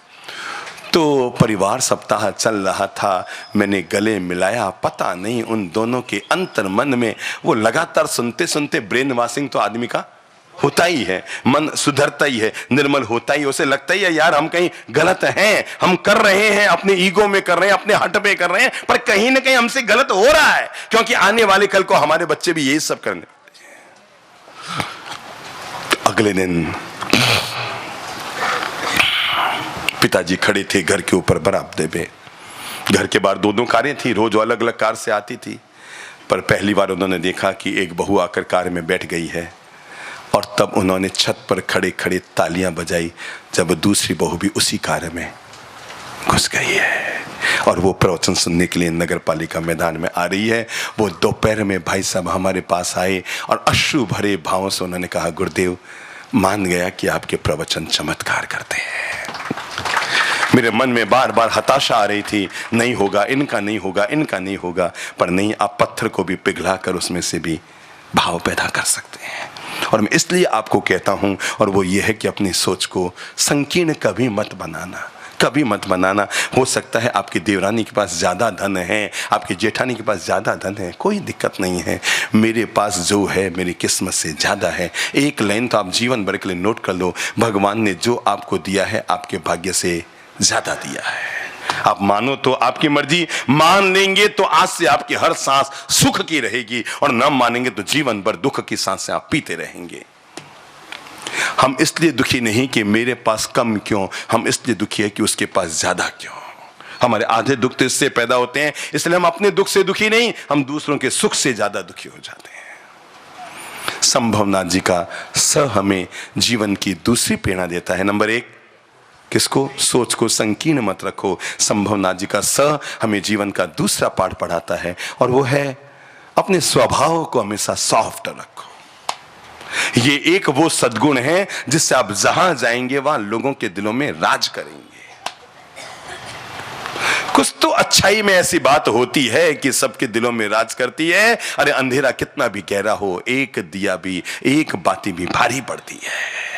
तो परिवार सप्ताह चल रहा था, मैंने गले मिलाया, पता नहीं उन दोनों के अंतर मन में वो लगातार सुनते सुनते ब्रेन वॉशिंग तो आदमी का होता ही है, मन सुधरता ही है, निर्मल होता ही, उसे लगता ही है यार हम कहीं गलत हैं, हम कर रहे हैं, अपने ईगो में कर रहे हैं, अपने हट पे कर रहे हैं, पर कहीं ना कहीं हमसे गलत हो रहा है, क्योंकि आने वाले कल को हमारे बच्चे भी यही सब करने। अगले दिन पिताजी खड़े थे घर के ऊपर बरामदे पे। घर के बाहर 2-2 कारें थी, रोज अलग अलग कार से आती थी, पर पहली बार उन्होंने देखा कि एक बहू आकर कार में बैठ गई है, और तब उन्होंने छत पर खड़े खड़े तालियां बजाई जब दूसरी बहू भी उसी कार में घुस गई है और वो प्रवचन सुनने के लिए नगर पालिका मैदान में आ रही है। वो दोपहर में भाई साहब हमारे पास आए और अश्रु भरे भावों से उन्होंने कहा, गुरुदेव मान गया कि आपके प्रवचन चमत्कार करते हैं। मेरे मन में बार बार हताशा आ रही थी, नहीं होगा, इनका नहीं होगा, इनका नहीं होगा, पर नहीं, आप पत्थर को भी पिघला कर उसमें से भी भाव पैदा कर सकते हैं। और मैं इसलिए आपको कहता हूं, और वो ये है कि अपनी सोच को संकीर्ण कभी मत बनाना, कभी मत बनाना। हो सकता है आपकी देवरानी के पास ज्यादा धन है, आपकी जेठानी के पास ज्यादा धन है, कोई दिक्कत नहीं है, मेरे पास जो है मेरी किस्मत से ज्यादा है। एक लाइन तो आप जीवन भर के लिए नोट कर लो, भगवान ने जो आपको दिया है आपके भाग्य से ज्यादा दिया है। आप मानो तो आपकी मर्जी, मान लेंगे तो आज से आपकी हर सांस सुख की रहेगी, और न मानेंगे तो जीवन भर दुख की सांसें आप पीते रहेंगे। हम इसलिए दुखी नहीं कि मेरे पास कम क्यों, हम इसलिए दुखी है कि उसके पास ज्यादा क्यों। हमारे आधे दुख तो इससे पैदा होते हैं, इसलिए हम अपने दुख से दुखी नहीं, हम दूसरों के सुख से ज्यादा दुखी हो जाते हैं। संभवनाथ जी का स हमें जीवन की दूसरी प्रेरणा देता है। नंबर 1, किसको? सोच को संकीर्ण मत रखो। संभवनाथ जी का स हमें जीवन का दूसरा पाठ पढ़ाता है, और वो है अपने स्वभाव को हमेशा सॉफ्ट रखो। ये एक वो सद्गुण है जिससे आप जहां जाएंगे वहां लोगों के दिलों में राज करेंगे। कुछ तो अच्छाई में ऐसी बात होती है कि सबके दिलों में राज करती है। अरे अंधेरा कितना भी गहरा हो, एक दिया भी, एक बाती भी भारी पड़ती है।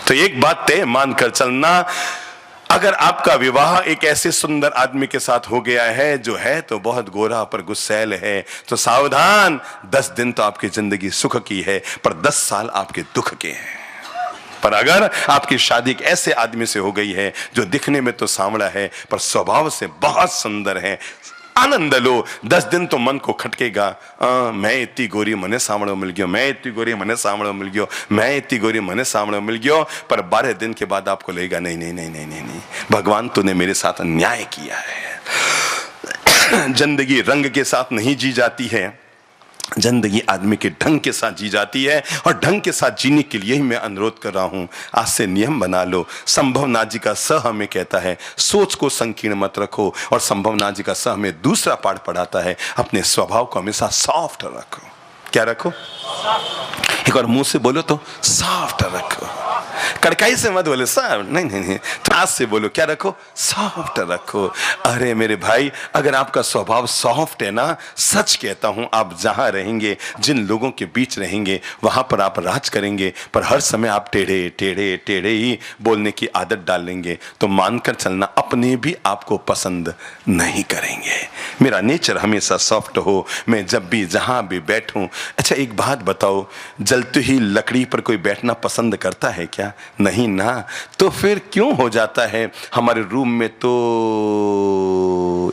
तो एक बात तय मानकर चलना, अगर आपका विवाह एक ऐसे सुंदर आदमी के साथ हो गया है जो है तो बहुत गोरा पर गुस्सैल है, तो सावधान, 10 दिन तो आपकी जिंदगी सुख की है, पर 10 साल आपके दुख के हैं। पर अगर आपकी शादी एक ऐसे आदमी से हो गई है जो दिखने में तो सांवला है पर स्वभाव से बहुत सुंदर है, आनंद लो। 10 दिन तो मन को खटकेगा, मैं इतनी गोरी मने सामने मिल गयो, मैं इतनी गोरी मने सामने मिल गयो, मैं इतनी गोरी मने सामने मिल गयो, पर 12 दिन के बाद आपको लगेगा नहीं नहीं नहीं नहीं नहीं नहीं, भगवान तूने मेरे साथ अन्याय किया है। जिंदगी रंग के साथ नहीं जी जाती है, जिंदगी आदमी के ढंग के साथ जी जाती है, और ढंग के साथ जीने के लिए ही मैं अनुरोध कर रहा हूं, आज से नियम बना लो। संभवनाथ जी का स हमें कहता है सोच को संकीर्ण मत रखो, और संभवनाथ जी का स हमें दूसरा पाठ पढ़ाता है अपने स्वभाव को हमेशा सॉफ्ट रखो। क्या रखो? एक और मुंह से बोलो तो सॉफ्ट रखो, कड़काई से मत बोलो सॉफ्ट, नहीं नहीं नहीं, त्रास से बोलो। क्या रखो? सॉफ्ट रखो। अरे मेरे भाई, अगर आपका स्वभाव सॉफ्ट है ना, सच कहता हूं, आप जहां रहेंगे, जिन लोगों के बीच रहेंगे, वहां पर आप राज करेंगे, पर हर समय आप टेढ़े टेढ़े टेढ़े ही बोलने की आदत डाल लेंगे तो मानकर चलना अपने भी आपको पसंद नहीं करेंगे। मेरा नेचर हमेशा सॉफ्ट हो, मैं जब भी जहां भी बैठूं। अच्छा एक बात बताओ, जलती ही लकड़ी पर कोई बैठना पसंद करता है क्या? नहीं ना, तो फिर क्यों हो जाता है हमारे रूम में तो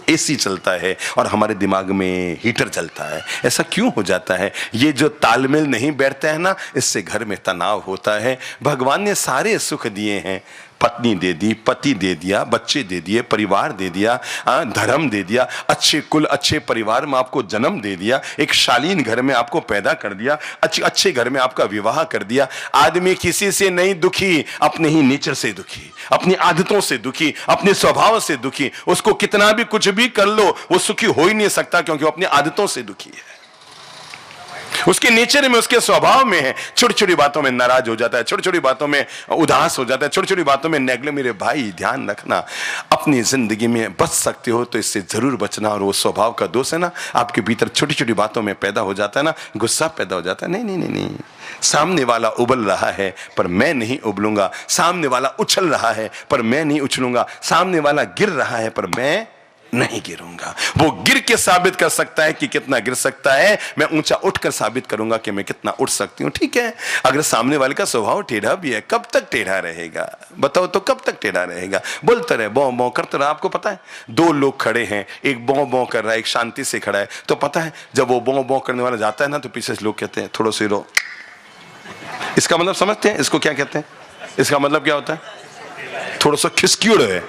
एसी चलता है और हमारे दिमाग में हीटर चलता है? ऐसा क्यों हो जाता है? ये जो तालमेल नहीं बैठता है ना, इससे घर में तनाव होता है। भगवान ने सारे सुख दिए हैं, पत्नी दे दी, पति दे दिया, बच्चे दे दिए, परिवार दे दिया, धर्म दे दिया, अच्छे कुल अच्छे परिवार में आपको जन्म दे दिया, एक शालीन घर में आपको पैदा कर दिया, अच्छे घर में आपका विवाह कर दिया। आदमी किसी से नहीं दुखी, अपने ही नेचर से दुखी, अपनी आदतों से दुखी, अपने स्वभाव से दुखी। उसको कितना भी कुछ भी कर लो वो सुखी हो ही नहीं सकता, क्योंकि वो अपनी आदतों से दुखी है। उसके नेचर में, उसके स्वभाव में है। छोटी छोटी बातों में नाराज हो जाता है, छोटी छोटी बातों में उदास हो जाता है, छोटी छोटी बातों में नेगलेक्ट। मेरे भाई ध्यान रखना, अपनी जिंदगी में बच सकते हो तो इससे जरूर बचना। और वो स्वभाव का दोष है ना, आपके भीतर छोटी छोटी बातों में पैदा हो जाता है ना, गुस्सा पैदा हो जाता है। नहीं नहीं नहीं नहीं, सामने वाला उबल रहा है पर मैं नहीं उबलूंगा, सामने वाला उछल रहा है पर मैं नहीं उछलूंगा, सामने वाला गिर रहा है पर मैं नहीं गिरूंगा। वो गिर के साबित कर सकता है कि कितना गिर सकता है, मैं ऊंचा उठकर साबित करूंगा कि मैं कितना उठ सकती हूं। ठीक है, अगर सामने वाले का स्वभाव टेढ़ा भी है, कब तक टेढ़ा रहेगा बताओ, तो कब तक टेढ़ा रहेगा? बोलते रहे, बौ बौ करते रहे। आपको पता है, दो लोग खड़े हैं, एक बौ बौ कर रहा है, एक शांति से खड़ा है, तो पता है जब वो बौ बौ करने वाला जाता है ना, तो पीछे से लोग कहते हैं थोड़ा सी रो। इसका मतलब समझते हैं इसको क्या कहते हैं? इसका मतलब क्या होता है? थोड़ा सा खिसक्यूड़ है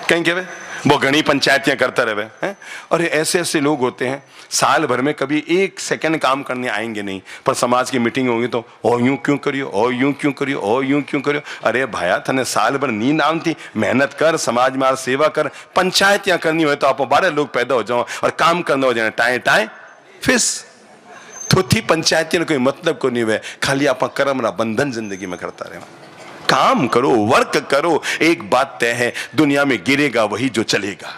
कहीं के वो घनी पंचायतियां करता रहे हैं। और ऐसे ऐसे लोग होते हैं, साल भर में कभी एक सेकंड काम करने आएंगे नहीं, पर समाज की मीटिंग होगी तो ओ यूं क्यों करियो, ओ यूं क्यों करियो, ओ यूं क्यों करियो। अरे भाया थने साल भर नींद आम थी, मेहनत कर, समाज में सेवा कर, पंचायतियां करनी हो तो आप 12 लोग पैदा हो जाओ और काम करना हो जाए टाए टाए फिस थोथी पंचायती कोई मतलब को नहीं हुए, खाली आप कर्म रा बंधन जिंदगी में करता रहे। काम करो, वर्क करो। एक बात तय है, दुनिया में गिरेगा वही जो चलेगा।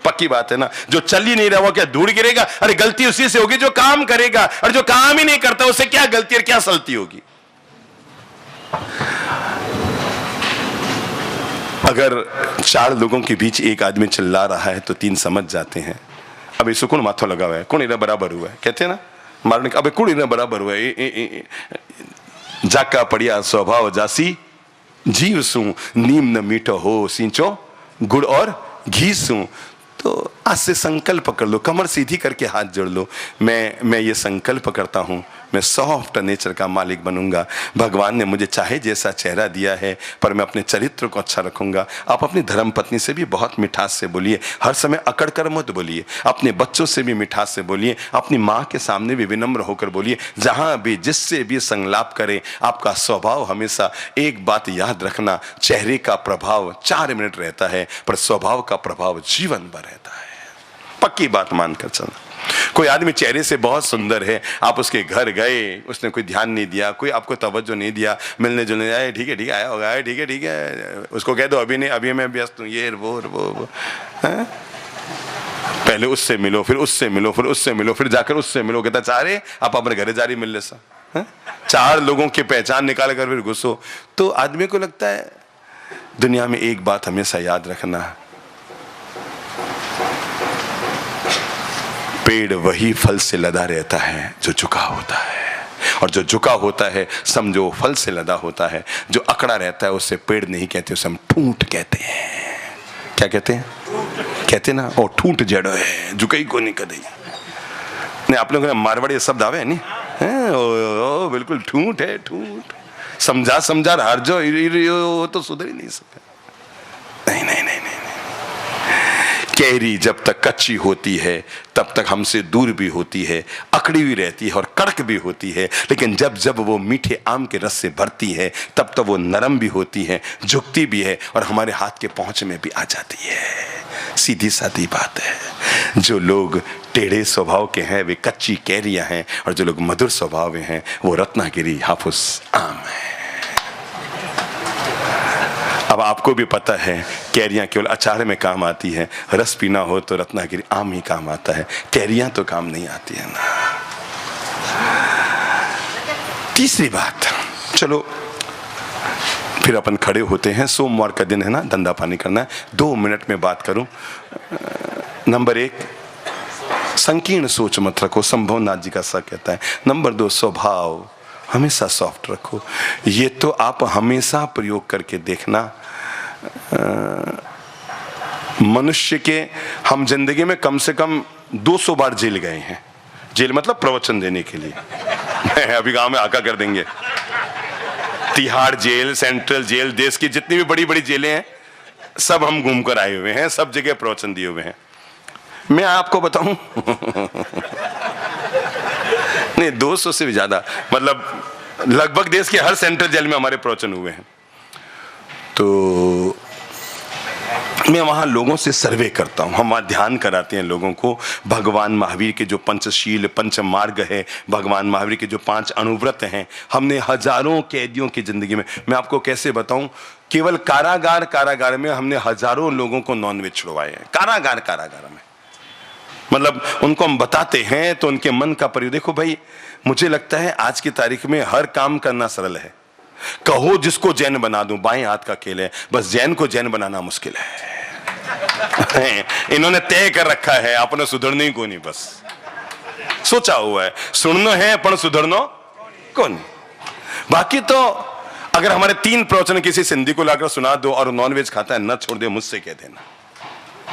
पक्की बात है ना, जो चल ही नहीं रहा वो क्या धूल गिरेगा? अरे गलती उसी से होगी जो काम करेगा, और जो काम ही नहीं करता उससे क्या गलती और क्या सलती होगी? अगर 4 लोगों के बीच एक आदमी चिल्ला रहा है तो 3 समझ जाते हैं अबे सुकून माथो लगा हुआ है, कौन इधर बराबर हुआ है, कहते हैं ना मारने का, अबे कौन इधर बराबर हुआ है। जाका पड़िया स्वभाव जासी जीव सू, नीम न मीठो हो सींचो गुड़ और घी सू। तो आज से संकल्प कर लो, कमर सीधी करके हाथ जोड़ लो, मैं ये संकल्प करता हूं, मैं सॉफ्ट नेचर का मालिक बनूंगा। भगवान ने मुझे चाहे जैसा चेहरा दिया है, पर मैं अपने चरित्र को अच्छा रखूंगा। आप अपनी धर्म पत्नी से भी बहुत मिठास से बोलिए, हर समय अकड़ कर मत बोलिए। अपने बच्चों से भी मिठास से बोलिए, अपनी माँ के सामने भी विनम्र होकर बोलिए। जहां भी जिससे भी संलाप करें, आपका स्वभाव हमेशा, एक बात याद रखना, चेहरे का प्रभाव 4 मिनट रहता है, पर स्वभाव का प्रभाव जीवन भर रहता है। पक्की बात मानकर चलना। कोई आदमी चेहरे से बहुत सुंदर है, आप उसके घर गए, उसने कोई ध्यान नहीं दिया, कोई आपको तवज्जो नहीं दिया, मिलने जुलने आए, ठीक है आया होगा, ठीक है, उसको कह दो अभी नहीं, अभी मैं व्यस्त हूँ, ये वो है? पहले उससे मिलो, फिर उससे मिलो, फिर उससे मिलो, फिर जाकर उससे मिलो, कहता चारे आप अपने घरे जारी मिल ले सा, 4 लोगों की पहचान निकाल कर फिर घुसो। तो आदमी को लगता है दुनिया में एक बात हमेशा याद रखना, पेड़ वही फल से लदा रहता है जो झुका होता है, और जो झुका होता है समझो फल से लदा होता है। जो अकड़ा रहता है उसे पेड़ नहीं कहते, उसे हम ठूंठ कहते हैं। क्या कहते हैं? कहते ना, ओ ठूंठ जड़ो है, झुकई को नहीं कदई। नहीं, आप लोगों ने मारवाड़ी शब्द आवे है नहीं? ओ बिल्कुल ठूंठ है, ठूंठ। समझा हार जो तो सुधर ही नहीं सकता। नहीं नहीं नहीं नहीं, कैरी जब तक कच्ची होती है तब तक हमसे दूर भी होती है, अकड़ी भी रहती है और कड़क भी होती है, लेकिन जब जब वो मीठे आम के रस से भरती है तब तब वो नरम भी होती है, झुकती भी है और हमारे हाथ के पहुंच में भी आ जाती है। सीधी सादी बात है। जो लोग टेढ़े स्वभाव के हैं वे कच्ची कैरियां हैं, और जो लोग मधुर स्वभाव में हैं वो रत्नागिरी हाफुस आम है। अब आपको भी पता है कैरियां केवल अचार में काम आती है, रस पीना हो तो रत्नागिरी आम ही काम आता है, कैरियां तो काम नहीं आती है ना। तीसरी बात, चलो फिर अपन खड़े होते हैं, सोमवार का दिन है ना, धंधा पानी करना है, 2 मिनट में बात करूं। नंबर 1, संकीर्ण सोच मत रखो, संभव नाथ जी का सा कहता है। नंबर 2, स्वभाव हमेशा सॉफ्ट रखो। ये तो आप हमेशा प्रयोग करके देखना। मनुष्य के हम जिंदगी में कम से कम 200 बार जेल गए हैं। जेल मतलब प्रवचन देने के लिए। अभी गांव में आका कर देंगे। तिहाड़ जेल, सेंट्रल जेल, देश की जितनी भी बड़ी बड़ी जेलें हैं सब हम घूम कर आए हुए हैं, सब जगह प्रवचन दिए हुए हैं। मैं आपको बताऊं नहीं, 200 से भी ज्यादा, मतलब लगभग देश के हर सेंट्रल जेल में हमारे प्रवचन हुए हैं। तो मैं वहाँ लोगों से सर्वे करता हूँ, हम वहाँ ध्यान कराते हैं लोगों को। भगवान महावीर के जो पंचशील पंच मार्ग है, भगवान महावीर के जो 5 अनुव्रत हैं, हमने हजारों कैदियों की जिंदगी में, मैं आपको कैसे बताऊं, केवल कारागार में हमने हजारों लोगों को नॉनवेज छुड़वाए हैं। कारागार में, मतलब उनको हम बताते हैं तो उनके मन का परिवर्तन। देखो भाई, मुझे लगता है आज की तारीख में हर काम करना सरल है। कहो जिसको जैन बना दूं, बाएं हाथ का खेल है, बस जैन को जैन बनाना मुश्किल है। इन्होंने तय कर रखा है अपने सुधरने को नहीं, बस सोचा हुआ है सुनना है पर सुधरना को नहीं। बाकी तो अगर हमारे 3 प्रवचन किसी सिंधी को लाकर सुना दो और नॉनवेज खाता है न छोड़ दे, मुझसे कह देना।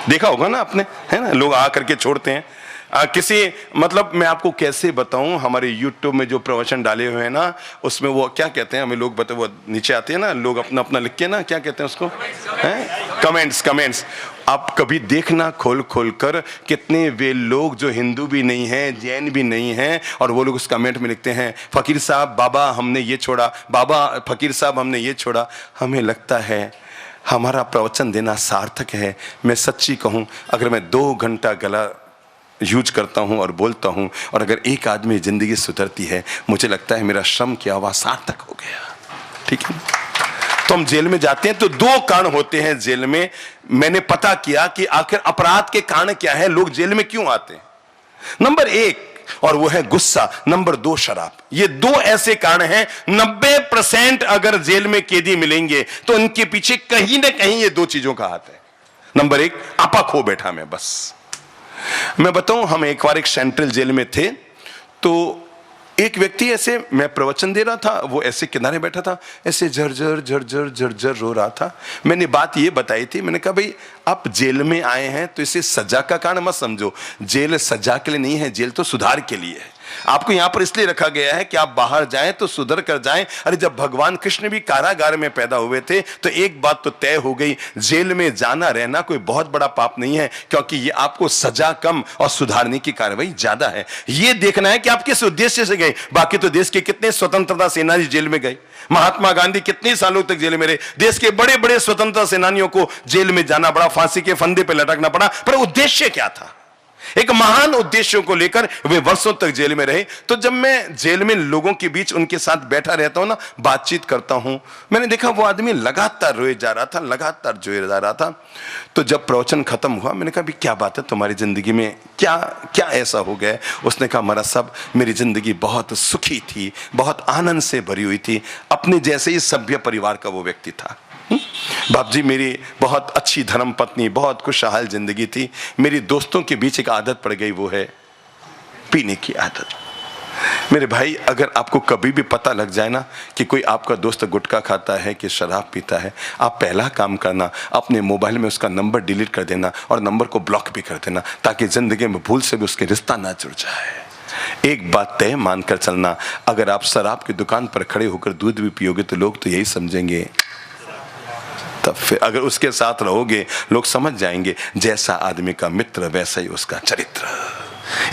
देखा होगा ना आपने, है ना, लोग आ करके छोड़ते हैं। किसी, मतलब मैं आपको कैसे बताऊं, हमारे YouTube में जो प्रवचन डाले हुए हैं ना, उसमें वो क्या कहते हैं, हमें लोग बताओ, वो नीचे आते हैं ना लोग अपना अपना लिख के ना, क्या कहते हैं उसको, कमेंट्स। आप कभी देखना खोल कर कितने वे लोग जो हिंदू भी नहीं हैं, जैन भी नहीं हैं, और वो लोग उस कमेंट में लिखते हैं, फकीर साहब बाबा हमने ये छोड़ा, बाबा फकीर साहब हमने ये छोड़ा। हमें लगता है हमारा प्रवचन देना सार्थक है। मैं सच्ची कहूं, अगर मैं 2 घंटा गला यूज करता हूं और बोलता हूं, और अगर एक आदमी जिंदगी सुधरती है, मुझे लगता है मेरा श्रम किया हुआ सार्थक हो गया। ठीक है, तो हम जेल में जाते हैं तो 2 कारण होते हैं जेल में। मैंने पता किया कि आखिर अपराध के कारण क्या है, लोग जेल में क्यों आते हैं। नंबर 1, और वो है गुस्सा। नंबर 2, शराब। ये 2 ऐसे कारण हैं। 90% अगर जेल में कैदी मिलेंगे तो उनके पीछे कहीं ना कहीं ये 2 चीजों का हाथ है। नंबर 1, आपा खो बैठा मैं, बस मैं बताऊं, हम एक बार एक सेंट्रल जेल में थे, तो एक व्यक्ति ऐसे, मैं प्रवचन दे रहा था, वो ऐसे किनारे बैठा था, ऐसे झरझर रो रहा था। मैंने बात ये बताई थी, मैंने कहा भाई आप जेल में आए हैं तो इसे सजा का कारण मत समझो। जेल सजा के लिए नहीं है, जेल तो सुधार के लिए है। आपको यहां पर इसलिए रखा गया है कि आप बाहर जाएं तो सुधर कर जाएं। अरे जब भगवान कृष्ण भी कारागार में पैदा हुए थे तो एक बात तो तय हो गई, जेल में जाना रहना कोई बहुत बड़ा पाप नहीं है, क्योंकि ये आपको सजा कम और सुधारने की कार्रवाई ज्यादा है। ये देखना है कि आप किस उद्देश्य से गए। बाकी तो देश के कितने स्वतंत्रता सेनानी जेल में गए, महात्मा गांधी कितने सालों तक जेल में रहे, देश के बड़े बड़े स्वतंत्रता सेनानियों को जेल में जाना पड़ा, फांसी के फंदे पर लटकना पड़ा, पर उद्देश्य क्या था, एक महान उद्देश्यों को लेकर वे वर्षों तक जेल में रहे। तो जब मैं जेल में लोगों के बीच उनके साथ बैठा रहता हूं ना, बातचीत करता हूं, मैंने देखा वो आदमी लगातार रोए जा रहा था, लगातार रोए जा रहा था। तो जब प्रवचन खत्म हुआ, मैंने कहा भी क्या बात है तुम्हारी जिंदगी में, क्या क्या ऐसा हो गया। उसने कहा महाराज साहब मेरी जिंदगी बहुत सुखी थी, बहुत आनंद से भरी हुई थी। अपने जैसे ही सभ्य परिवार का वो व्यक्ति था। बाप जी मेरी बहुत अच्छी धर्म पत्नी, बहुत खुशहाल जिंदगी थी। मेरी दोस्तों के बीच एक आदत पड़ गई, वो है पीने की आदत। मेरे भाई अगर आपको कभी भी पता लग जाए ना कि कोई आपका दोस्त गुटखा खाता है कि शराब पीता है, आप पहला काम करना अपने मोबाइल में उसका नंबर डिलीट कर देना और नंबर को ब्लॉक भी कर देना, ताकि जिंदगी में भूल से भी उसके रिश्ता ना जुड़ जाए। एक बात तय मानकर चलना, अगर आप शराब की दुकान पर खड़े होकर दूध भी पियोगे तो लोग तो यही समझेंगे, तब फिर अगर उसके साथ रहोगे लोग समझ जाएंगे जैसा आदमी का मित्र वैसा ही उसका चरित्र।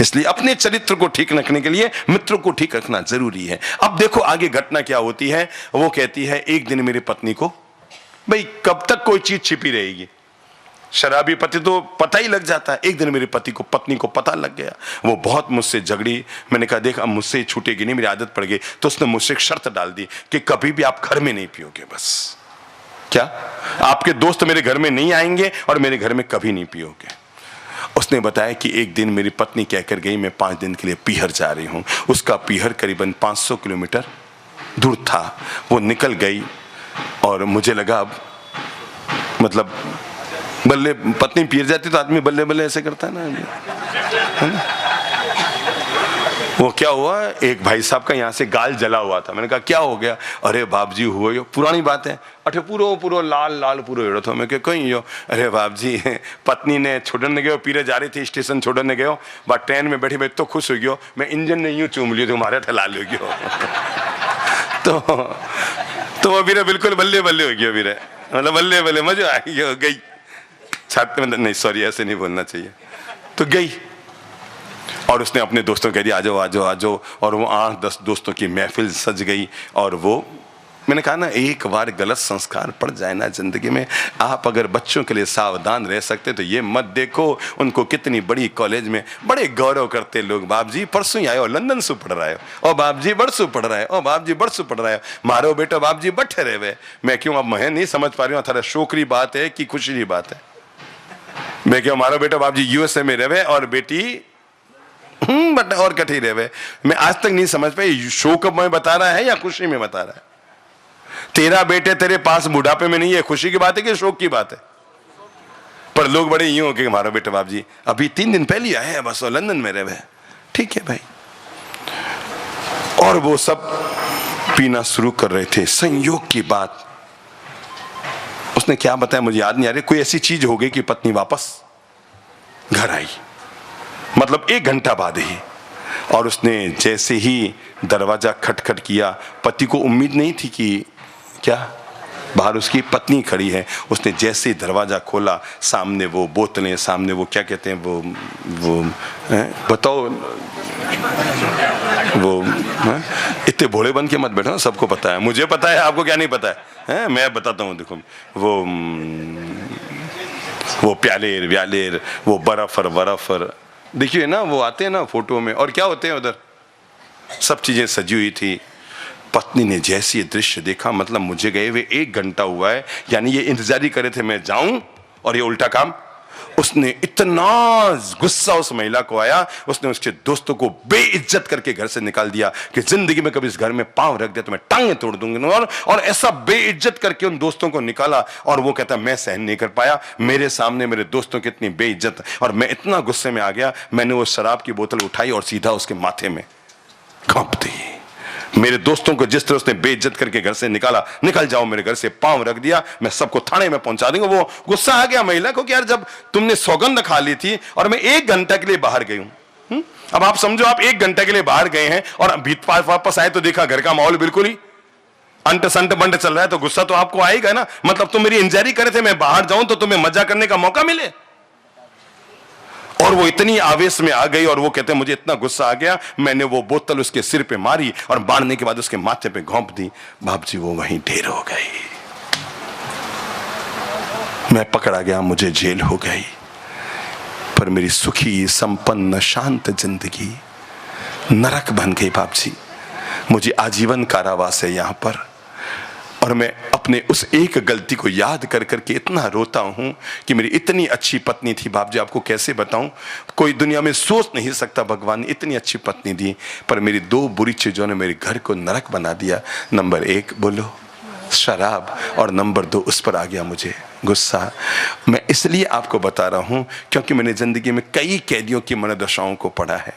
इसलिए अपने चरित्र को ठीक रखने के लिए मित्रों को ठीक रखना जरूरी है। अब देखो आगे घटना क्या होती है। वो कहती है एक दिन मेरी पत्नी को, भाई कब तक कोई चीज छिपी रहेगी, शराबी पति तो पता ही लग जाता है। एक दिन मेरी पत्नी को पता लग गया, वो बहुत मुझसे झगड़ी। मैंने कहा देख अब मुझसे छूटेगी नहीं, मेरी आदत पड़ गई। तो उसने मुझसे एक शर्त डाल दी कि कभी भी आप घर में नहीं पियोगे, बस क्या आपके दोस्त मेरे घर में नहीं आएंगे और मेरे घर में कभी नहीं पियोगे। उसने बताया कि एक दिन मेरी पत्नी कहकर गई मैं 5 दिन के लिए पीहर जा रही हूं। उसका पीहर करीबन 500 किलोमीटर दूर था। वो निकल गई और मुझे लगा अब मतलब बल्ले, पत्नी पीहर जाती तो आदमी बल्ले बल्ले ऐसे करता है ना। वो क्या हुआ, एक भाई साहब का यहाँ से गाल जला हुआ था। मैंने कहा क्या हो गया। अरे बाप जी हुआ यो पुरानी बात है, अठे पूरो लाल पूरो एड़ो था। मैं क्या कहीं यो, अरे बाप जी पत्नी ने छोड़ने गयो, पीरे जा रही थी स्टेशन छोड़ने गयो, बात ट्रेन में बैठी मैं तो खुश हो गयो, मैं इंजन ने यूं चूम लियो तुम्हारे ठे लाल हो गयो। तो वो भी बिल्कुल बल्ले बल्ले हो गया, भी मतलब बल्ले बल्ले मजा आ गया, गई छात्र में, नहीं सॉरी ऐसे नहीं बोलना चाहिए। तो गई और उसने अपने दोस्तों को कह दिया आ जाओ आ जाओ आ जाओ, और वो 8-10 दोस्तों की महफिल सज गई और वो मैंने कहा ना, एक बार गलत संस्कार पड़ जाए ना जिंदगी में, आप अगर बच्चों के लिए सावधान रह सकते तो ये मत देखो उनको कितनी बड़ी कॉलेज में बड़े गौरव करते लोग, बाप जी परसों ही आए हो, लंदन से पढ़ रहे हो, और बाप जी बरसों पढ़ रहे हो, और बाप जी बरसों पढ़ रहे हो, मारो बेटा बाप जी बैठे रहे हुए। मैं क्यों, अब मैं नहीं समझ पा रही हूँ थारा शोकरी बात है कि खुशी की बात है। मैं क्यों, मारो बेटा बाप जी यूएसए में रहे और बेटी बट और कठी रहे। मैं आज तक नहीं समझ पाई शोक में बता रहा है या खुशी में बता रहा है। तेरा बेटे तेरे पास बुढ़ापे में नहीं है, खुशी की बात है कि शोक की बात है? पर लोग बड़े यूं हो कि हमारा बेटा बाप जी अभी 3 दिन पहले आए हैं बस, लंदन में रहे। ठीक है भाई। और वो सब पीना शुरू कर रहे थे। संयोग की बात, उसने क्या बताया मुझे याद नहीं आ रही, कोई ऐसी चीज हो गई कि पत्नी वापस घर आई, मतलब 1 घंटा बाद ही। और उसने जैसे ही दरवाजा खटखट किया, पति को उम्मीद नहीं थी कि क्या बाहर उसकी पत्नी खड़ी है। उसने जैसे ही दरवाजा खोला, सामने वो बोतलें, सामने वो क्या कहते हैं वो बताओ वो इतने भोले बन के मत बैठो, सबको पता है, मुझे पता है, आपको क्या नहीं पता है, मैं बताता हूँ। देखो वो प्यालेर व्यालेर, वो बर्फ देखिए ना, वो आते हैं ना फोटो में, और क्या होते हैं उधर सब चीजें सजी हुई थी। पत्नी ने जैसे ये दृश्य देखा, मतलब मुझे गए हुए 1 घंटा हुआ है, यानी ये इंतजार ही करे थे मैं जाऊं, और ये उल्टा काम। उसने इतना गुस्सा उस महिला को आया, उसने उसके दोस्तों को बेइज्जत करके घर से निकाल दिया कि जिंदगी में कभी इस घर में पांव रख दिया तो मैं टांगें तोड़ दूंगी। और ऐसा बेइज्जत करके उन दोस्तों को निकाला। और वो कहता मैं सहन नहीं कर पाया, मेरे सामने मेरे दोस्तों की इतनी बेइज्जत, और मैं इतना गुस्से में आ गया, मैंने वो शराब की बोतल उठाई और सीधा उसके माथे में घोंप दी। मेरे दोस्तों को जिस तरह उसने बेइज्जत करके घर से निकाला, निकल जाओ मेरे घर से, पांव रख दिया, मैं सबको थाने में पहुंचा दूंगा। वो गुस्सा आ गया महिला को कि यार जब तुमने सौगंध खा ली थी और मैं 1 घंटा के लिए बाहर गई हूं। अब आप समझो, आप 1 घंटा के लिए बाहर गए हैं और वापस आए तो देखा घर का माहौल बिल्कुल ही अंट संट बंट चल रहा है, तो गुस्सा तो आपको आएगा ना। मतलब तुम मेरी इंतजारी करे थे मैं बाहर जाऊं तो तुम्हें मजा करने का मौका मिले। और वो इतनी आवेश में आ गई, और वो कहते हैं मुझे इतना गुस्सा आ गया, मैंने वो बोतल उसके सिर पे मारी और मारने के बाद उसके माथे पे घोंप दी। बाप जी वो वहीं ढेर हो गई, मैं पकड़ा गया, मुझे जेल हो गई। पर मेरी सुखी संपन्न शांत जिंदगी नरक बन गई बाप जी। मुझे आजीवन कारावास है यहां पर। और मैं अपने उस एक गलती को याद कर करके इतना रोता हूं कि मेरी इतनी अच्छी पत्नी थी बाप जी, आपको कैसे बताऊं, कोई दुनिया में सोच नहीं सकता भगवान ने इतनी अच्छी पत्नी दी। पर मेरी 2 बुरी चीजों ने मेरे घर को नरक बना दिया। नंबर 1 बोलो शराब, और नंबर 2 उस पर आ गया मुझे गुस्सा। मैं इसलिए आपको बता रहा हूं क्योंकि मैंने जिंदगी में कई कैदियों की मनोदशाओं को पढ़ा है,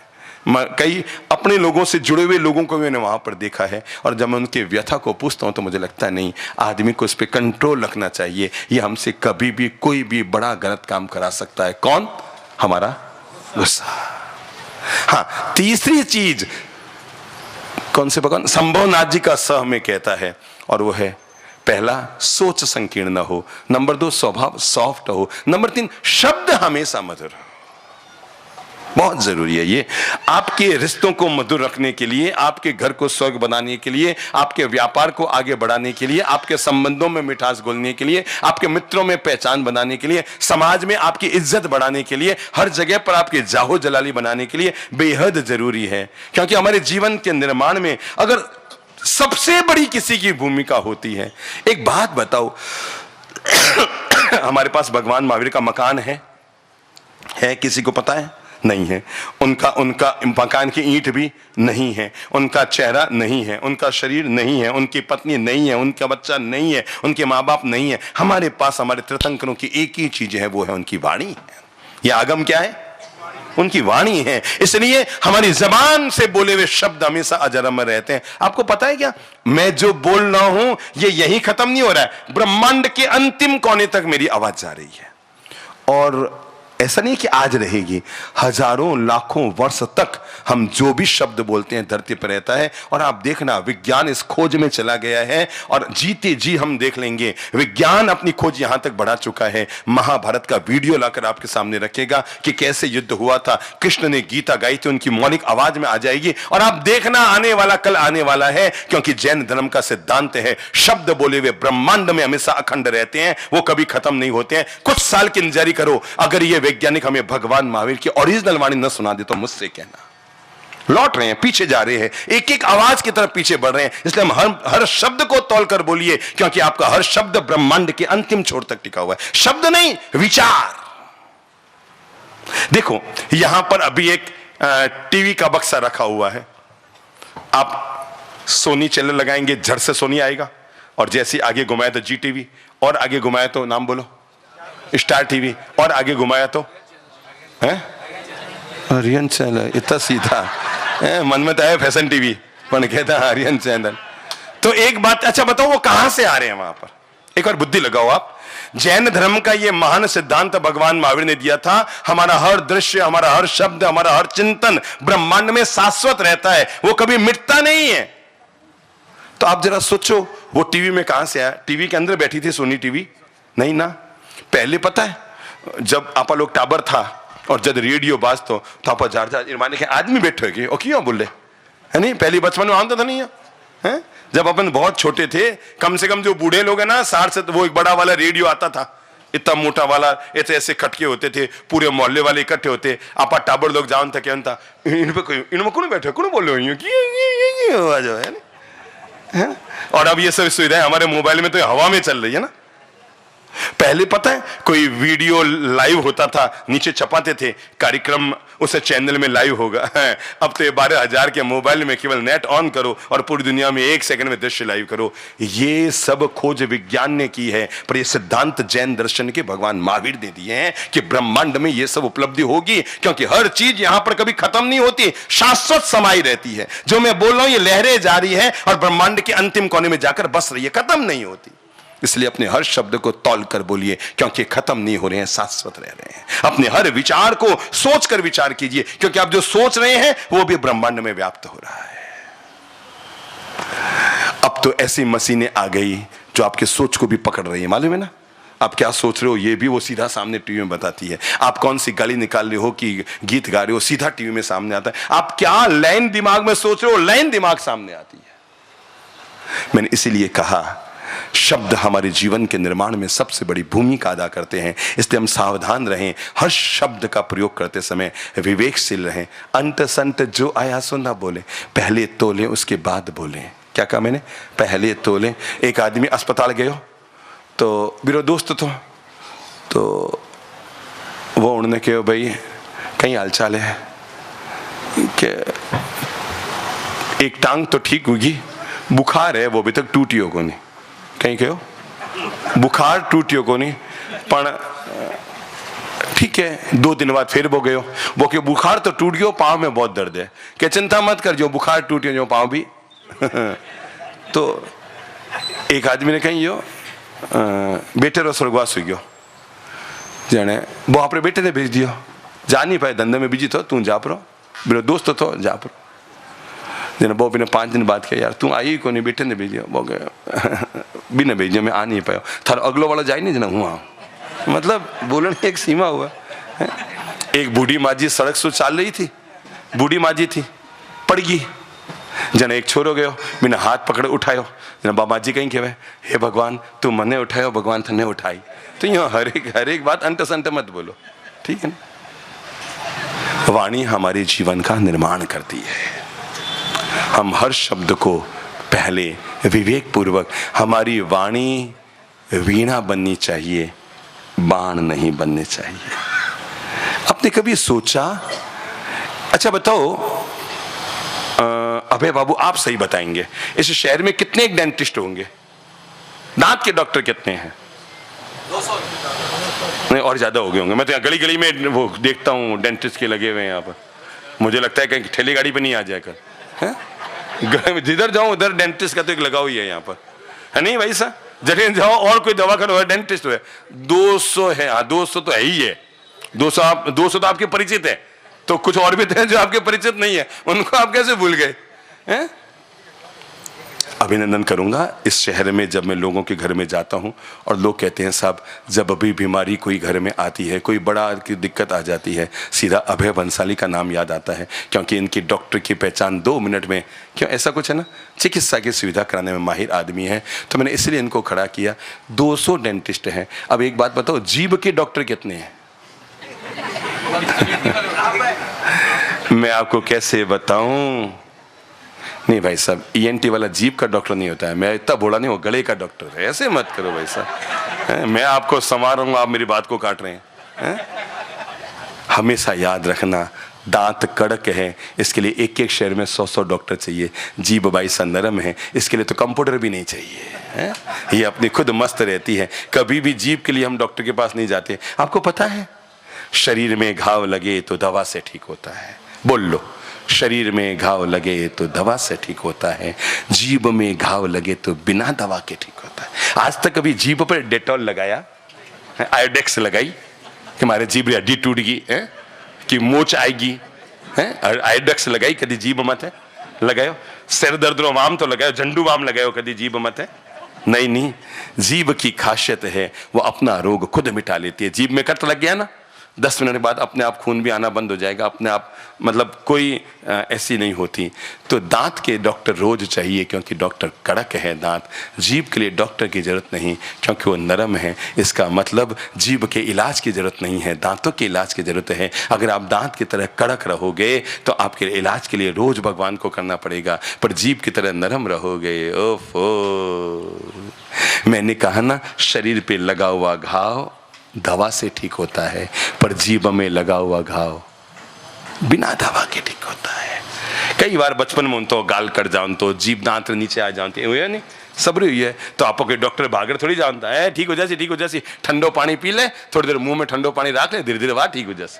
कई अपने लोगों से जुड़े हुए लोगों को मैंने वहां पर देखा है। और जब मैं उनके व्यथा को पूछता हूं तो मुझे लगता है नहीं, आदमी को इस पे कंट्रोल रखना चाहिए। ये हमसे कभी भी कोई भी बड़ा गलत काम करा सकता है। कौन? हमारा गुस्सा। हाँ, तीसरी चीज कौन से भगवान संभवनाथ जी का स में कहता है, और वो है पहला सोच संकीर्ण न हो, नंबर 2 स्वभाव सॉफ्ट हो, नंबर 3 शब्द हमेशा मधुर हो। बहुत जरूरी है ये, आपके रिश्तों को मधुर रखने के लिए, आपके घर को स्वर्ग बनाने के लिए, आपके व्यापार को आगे बढ़ाने के लिए, आपके संबंधों में मिठास घोलने के लिए, आपके मित्रों में पहचान बनाने के लिए, समाज में आपकी इज्जत बढ़ाने के लिए, हर जगह पर आपकी जाहो जलाली बनाने के लिए बेहद जरूरी है। क्योंकि हमारे जीवन के निर्माण में अगर सबसे बड़ी किसी की भूमिका होती है, एक बात बताओ हमारे पास भगवान महावीर का मकान है किसी को पता है? नहीं है। उनका मकान की ईंट भी नहीं है, उनका चेहरा नहीं है, उनका शरीर नहीं है, उनकी पत्नी नहीं है, उनका बच्चा नहीं है, उनके माँ बाप नहीं है। हमारे पास हमारे तीर्थंकरों की एक ही चीज है, वो है उनकी वाणी है। यह आगम क्या है? उनकी वाणी है। इसलिए हमारी जबान से बोले हुए शब्द हमेशा अजर अमर रहते हैं। आपको पता है क्या, मैं जो बोल रहा हूं ये यही खत्म नहीं हो रहा है, ब्रह्मांड के अंतिम कोने तक मेरी आवाज जा रही है। और ऐसा नहीं कि आज रहेगी, हजारों लाखों वर्ष तक हम जो भी शब्द बोलते हैं धरती पर रहता है। और आप देखना, विज्ञान इस खोज में चला गया है और जीते जी हम देख लेंगे, विज्ञान अपनी खोज यहां तक बढ़ा चुका है। महाभारत का वीडियो लाकर आपके सामने रखेगा कि कैसे युद्ध हुआ था, कृष्ण ने गीता गाई थी, उनकी मौलिक आवाज में आ जाएगी। और आप देखना, आने वाला कल आने वाला है, क्योंकि जैन धर्म का सिद्धांत है शब्द बोले हुए ब्रह्मांड में हमेशा अखंड रहते हैं, वो कभी खत्म नहीं होते हैं। कुछ साल की इंतजारी करो, अगर ये वैज्ञानिक हमें भगवान महावीर की ओरिजिनल वाणी न सुना दे तो मुझसे कहना। लौट रहे हैं, पीछे जा रहे हैं, एक एक आवाज की तरफ पीछे बढ़ रहे हैं। इसलिए हम हर शब्द को तौल कर बोलिए, क्योंकि आपका हर शब्द ब्रह्मांड के अंतिम छोर तक टिका हुआ है। शब्द नहीं, विचार। देखो, यहां पर अभी एक टीवी का बक्सा रखा हुआ है। आप सोनी चैनल लगाएंगे, झट से सोनी आएगा, और जैसे आगे घुमाया तो जी टीवी, और आगे घुमाया तो नाम बोलो स्टार टीवी, और आगे घुमाया तो आर्यन चैनल। इतना सीधा मन में तो है फैशन टीवी, पर कहता है आर्यन चैनल। तो एक बात, अच्छा बताओ वो कहां से आ रहे हैं? वहां पर एक और बुद्धि लगाओ आप। जैन धर्म का ये महान सिद्धांत भगवान महावीर ने दिया था, हमारा हर दृश्य, हमारा हर शब्द, हमारा हर चिंतन ब्रह्मांड में शाश्वत रहता है, वो कभी मिटता नहीं है। तो आप जरा सोचो, वो टीवी में कहां से आया? टीवी के अंदर बैठी थी सोनी टीवी? नहीं ना। पहले पता है, जब आपा लोग टाबर था और जब रेडियो बाजतो तो आप जार माने के आदमी बैठे हो और क्यों बोले है नहीं? पहले बचपन में आमता था नहीं है? जब अपन बहुत छोटे थे, कम से कम जो बूढ़े लोग हैं ना 60 से, तो वो एक बड़ा वाला रेडियो आता था, इतना मोटा वाला, ऐसे ऐसे खटके होते थे, पूरे मोहल्ले वाले इकट्ठे होते। आपा टाबर लोग जान था क्या था, इनमें कौन बैठे, कौन बोले है? और अब ये सब सुविधाएं हमारे मोबाइल में तो हवा में चल रही है ना। पहले पता है, कोई वीडियो लाइव होता था, नीचे छपाते थे कार्यक्रम उस चैनल में लाइव होगा। अब तो ये 12,000 के मोबाइल में केवल नेट ऑन करो और पूरी दुनिया में 1 सेकंड में दृश्य लाइव करो। ये सब खोज विज्ञान ने की है, पर ये सिद्धांत जैन दर्शन के भगवान महावीर ने दिए हैं कि ब्रह्मांड में ये सब उपलब्धि होगी, क्योंकि हर चीज यहां पर कभी खत्म नहीं होती, शाश्वत समाई रहती है। जो मैं बोल रहा हूं ये लहरें जा रही है और ब्रह्मांड के अंतिम कोने में जाकर बस रही है, खत्म नहीं होती। इसलिए अपने हर शब्द को तौल कर बोलिए, क्योंकि खत्म नहीं हो रहे हैं, शाश्वत रह रहे हैं। अपने हर विचार को सोच कर विचार कीजिए, क्योंकि आप जो सोच रहे हैं वो भी ब्रह्मांड में व्याप्त हो रहा है। अब तो ऐसी मशीनें आ गई जो आपके सोच को भी पकड़ रही है, मालूम है ना? आप क्या सोच रहे हो ये भी वो सीधा सामने टीवी में बताती है। आप कौन सी गाली निकाल रहे हो कि गीत गा रहे हो, सीधा टीवी में सामने आता है। आप क्या लाइन दिमाग में सोच रहे हो, लाइन दिमाग सामने आती है। मैंने इसीलिए कहा, शब्द हमारे जीवन के निर्माण में सबसे बड़ी भूमिका अदा करते हैं, इसलिए हम सावधान रहें। हर शब्द का प्रयोग करते समय विवेकशील रहें। अंत संत जो आया सो ना बोले, पहले तोले उसके बाद बोले। क्या कहा मैंने? पहले तोले। एक आदमी अस्पताल गयो तो मेरा दोस्त तो वो उन्होंने कहो भाई कहीं हालचाल है कि एक टांग तो ठीक होगी, बुखार है वो अभी तक टूटियो को नहीं। कहीं कहो बुखार टूटियो को नहीं, पर ठीक है 2 दिन बाद फिर वो गयो, वो क्यों बुखार तो टूट गयो, पाँव में बहुत दर्द है। क्या चिंता मत कर, जो बुखार टूटियो जो पाँव भी। तो एक आदमी ने कही यो बेटे रो स्वर्गवास हो गयो, जाने वो अपने बेटे ने भेज दियो, जा नहीं पाए, धंधे में बिजी तो तू जा परो, मेरा दोस्त तो जा परो। जने वो बिना 5 दिन बाद किया, यार तू आई को नहीं, बेटे ने भेजियो, वो बिना भेजियो मैं आ नहीं पाया, थारा अगलो वाला जाए नहीं जना हुआ। मतलब बोलने एक सीमा हुआ। एक बूढ़ी माँ जी सड़क से चल रही थी, बूढ़ी माँ जी थी, पड़ गई। जने एक छोरो गयो, बिना हाथ पकड़े उठायो, जना बाबा जी कहीं कहवे हे भगवान तू मने उठायो, भगवान थने उठाई। तो यूँ हर एक बात अंत संत मत बोलो, ठीक है ना? वाणी हमारे जीवन का निर्माण करती है। हम हर शब्द को पहले विवेक पूर्वक, हमारी वाणी वीणा बननी चाहिए, बाण नहीं बनने चाहिए। आपने कभी सोचा, अच्छा बताओ अबे बाबू आप सही बताएंगे, इस शहर में कितने एक डेंटिस्ट होंगे? दांत के डॉक्टर कितने हैं? 200 नहीं और ज्यादा हो गए होंगे। मैं तो यहाँ गली गली में वो देखता हूँ डेंटिस्ट के लगे हुए हैं यहाँ पर। मुझे लगता है कहीं ठेली गाड़ी पे नहीं आ जाएगा, जिधर जाऊं उधर डेंटिस्ट का तो एक लगाव ही है यहाँ पर, है नहीं भाई साहब? जगह जाओ और कोई दवा करो डेंटिस्ट है। 200 है, हाँ 200 तो है ही है। 200 तो आपके परिचित है, तो कुछ और भी थे जो आपके परिचित नहीं है, उनको आप कैसे भूल गए हैं? अभिनंदन करूंगा इस शहर में जब मैं लोगों के घर में जाता हूं और लोग कहते हैं साहब जब अभी बीमारी कोई घर में आती है, कोई बड़ा की दिक्कत आ जाती है, सीधा अभय बंसाली का नाम याद आता है, क्योंकि इनकी डॉक्टर की पहचान 2 मिनट में, क्यों ऐसा कुछ है ना, चिकित्सा की सुविधा कराने में माहिर आदमी है, तो मैंने इसलिए इनको खड़ा किया। 200 डेंटिस्ट हैं। अब एक बात बताओ, जीभ के डॉक्टर कितने हैं? मैं आपको कैसे बताऊं? नहीं भाई साहब, ENT वाला जीभ का डॉक्टर नहीं होता है, मैं इतना बोला नहीं, वो गले का डॉक्टर है। ऐसे मत करो भाई साहब, मैं आपको संवारूंगा, आप मेरी बात को काट रहे हैं। हमेशा याद रखना, दांत कड़क है, इसके लिए एक एक शहर में 100-100 डॉक्टर चाहिए। जीभ भाई सा नरम है, इसके लिए तो कंप्यूटर भी नहीं चाहिए। ये अपनी खुद मस्त रहती है, कभी भी जीभ के लिए हम डॉक्टर के पास नहीं जाते। आपको पता है, शरीर में घाव लगे तो दवा से ठीक होता है। बोल लो, शरीर में घाव लगे तो दवा से ठीक होता है, जीभ में घाव लगे तो बिना दवा के ठीक होता है। आज तक कभी जीभ पर डेटॉल लगाया, आयोडेक्स लगाई कि हमारे जीभ की हड्डी टूट गई है कि मोच आएगी, आयोडेक्स लगाई कभी जीभ मत है लगायो? सिर दर्द रो वाम तो लगायो, झंडू वाम लगायो, कभी जीभ मत है? नहीं नहीं, जीभ की खासियत है वो अपना रोग खुद मिटा लेती है। जीभ में कट लग गया ना, 10 मिनट बाद अपने आप खून भी आना बंद हो जाएगा अपने आप, मतलब कोई ऐसी नहीं होती। तो दांत के डॉक्टर रोज चाहिए, क्योंकि डॉक्टर कड़क है दांत। जीभ के लिए डॉक्टर की जरूरत नहीं, क्योंकि वो नरम है। इसका मतलब जीभ के इलाज की जरूरत नहीं है, दांतों के इलाज की जरूरत है। अगर आप दांत की तरह कड़क रहोगे तो आपके इलाज के लिए रोज भगवान को करना पड़ेगा, पर जीभ की तरह नरम रहोगे, ओफो। मैंने कहा ना, शरीर पे लगा हुआ घाव दवा से ठीक होता है, पर जीभ में लगा हुआ घाव बिना दवा के ठीक होता है। कई बार बचपन में तो गाल कट जाऊं तो जीभ दांत नीचे आ जाते हुए नहीं सबरी हुई है, तो आपको कोई डॉक्टर भागर थोड़ी जानता है, ठीक हो जासी, ठीक हो जासी। ठंडो पानी पी ले, थोड़ी देर मुंह में ठंडो पानी रख ले, धीरे धीरे वाह ठीक हो जासी।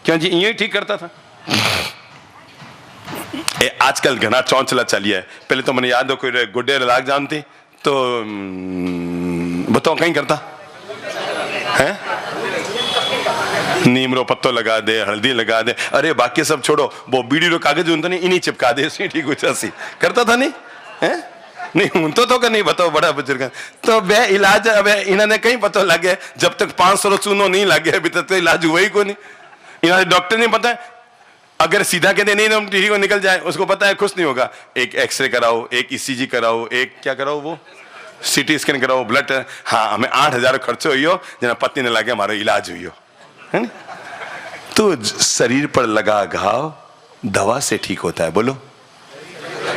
क्यों जी, यही ठीक करता था। आजकल घना चौंचला चलिए, पहले तो मैंने याद हो कोई गुड्डे लाग जानती तो बताओ कहीं करता है, नीम रो पत्तो लगा दे, हल्दी लगा दे, अरे बाकी सब छोड़ो, वो बीड़ी रो कागज होता नहीं, इन्हीं चिपका दे, ठीक हो जासी। करता था नहीं है? नहीं हूं तो का नहीं, बताओ बड़ा बुजुर्ग तो बे इलाज अब इन्होंने कहीं पता लगे, जब तक 500 चूनो नहीं लगे अभी तक तो इलाज हुआ ही को नहीं। इन्होंने डॉक्टर नहीं पता है, अगर सीधा कहते नहीं हम ठीक हो निकल जाए, उसको पता है खुश नहीं होगा। एक एक्सरे कराओ, एक ECG कराओ, एक क्या कराओ, वो CT स्कैन कराओ, ब्लड, हाँ हमें 8,000 खर्चो हुई हो, जना पत्नी ने लगे हमारा इलाज हुई हो, है ना? तो शरीर पर लगा घाव दवा से ठीक होता है। बोलो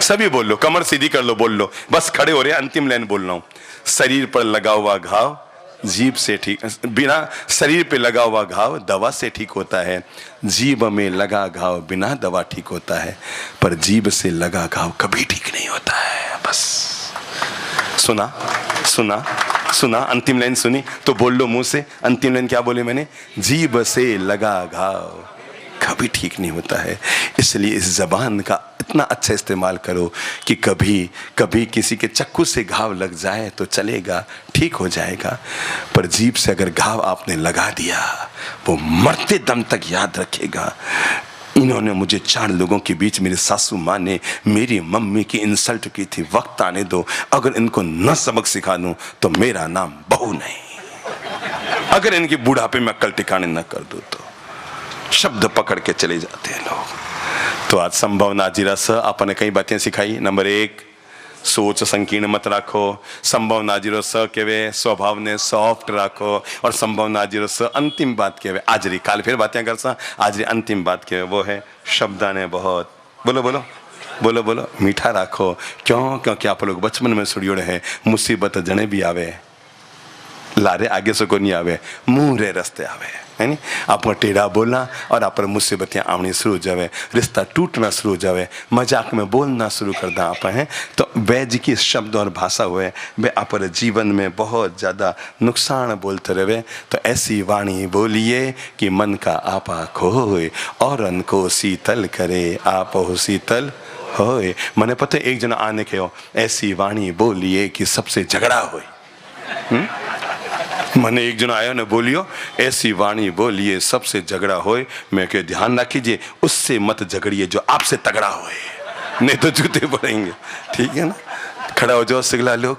सभी, बोल लो, कमर सीधी कर लो, बोल लो, बस खड़े हो रहे हैं, अंतिम लाइन बोल रहा हूं। शरीर पर लगा हुआ घाव जीभ से ठीक, बिना शरीर पे लगा हुआ घाव दवा से ठीक होता है, जीभ में लगा घाव बिना दवा ठीक होता है, पर जीभ से लगा घाव कभी ठीक नहीं होता है। बस सुना सुना सुना, अंतिम लाइन सुनी तो बोल लो मुंह से, अंतिम लाइन क्या बोले मैंने? जीभ से लगा घाव कभी ठीक नहीं होता है। इसलिए इस जबान का इतना अच्छा इस्तेमाल करो कि कभी कभी किसी के चक्कू से घाव लग जाए तो चलेगा, ठीक हो जाएगा, पर जीभ से अगर घाव आपने लगा दिया वो मरते दम तक याद रखेगा। इन्होंने मुझे 4 लोगों के बीच, मेरी सासू माँ ने मेरी मम्मी की इंसल्ट की थी, वक्त आने दो, अगर इनको न सबक सिखा दूं तो मेरा नाम बहू नहीं। अगर इनकी बुढ़ापे में अक्ल टिकाने न कर दूं तो शब्द पकड़ के चले जाते हैं लोग। तो आज संभव नाजीरा स आपने कई बातें सिखाई। नंबर 1, सोच संकीर्ण मत राखो। संभव नाजीरो स केवे स्वभाव ने सॉफ्ट राखो, और संभव नाजीरो स अंतिम बात केवे आजरी, काल फिर बातें कर सा, आजरी अंतिम बात केवे वो है शब्दा ने बहुत, बोलो बोलो बोलो बोलो, मीठा राखो। क्यों? क्योंकि आप लोग बचपन में सुड़ियोड़े हैं, मुसीबत जने भी आवे लारे आगे से को नहीं आवे, मुंह रे रस्ते आवे, है नी? आपको टेढ़ा बोलना और आप पर मुसीबतें आनी शुरू हो जावे, रिश्ता टूटना शुरू हो जावे, मजाक में बोलना शुरू कर दा आप हैं, तो वैज की शब्द और भाषा हुए वे आप जीवन में बहुत ज़्यादा नुकसान बोलते रहे। तो ऐसी वाणी बोलिए कि मन का आपा खोए और अन को शीतल करे, आप हो शीतल होए। मैंने पता एक जना आने के हो, ऐसी वाणी बोलिए कि सबसे झगड़ा होए। मैंने एक जन आया ने बोलियो ऐसी वाणी बोलिए सबसे झगड़ा होए, मैं कह ध्यान रखिए उससे मत झगड़िए जो आपसे तगड़ा होए, नहीं तो जूते पड़ेंगे। ठीक है ना, खड़ा हो जाओ सिगला लोग।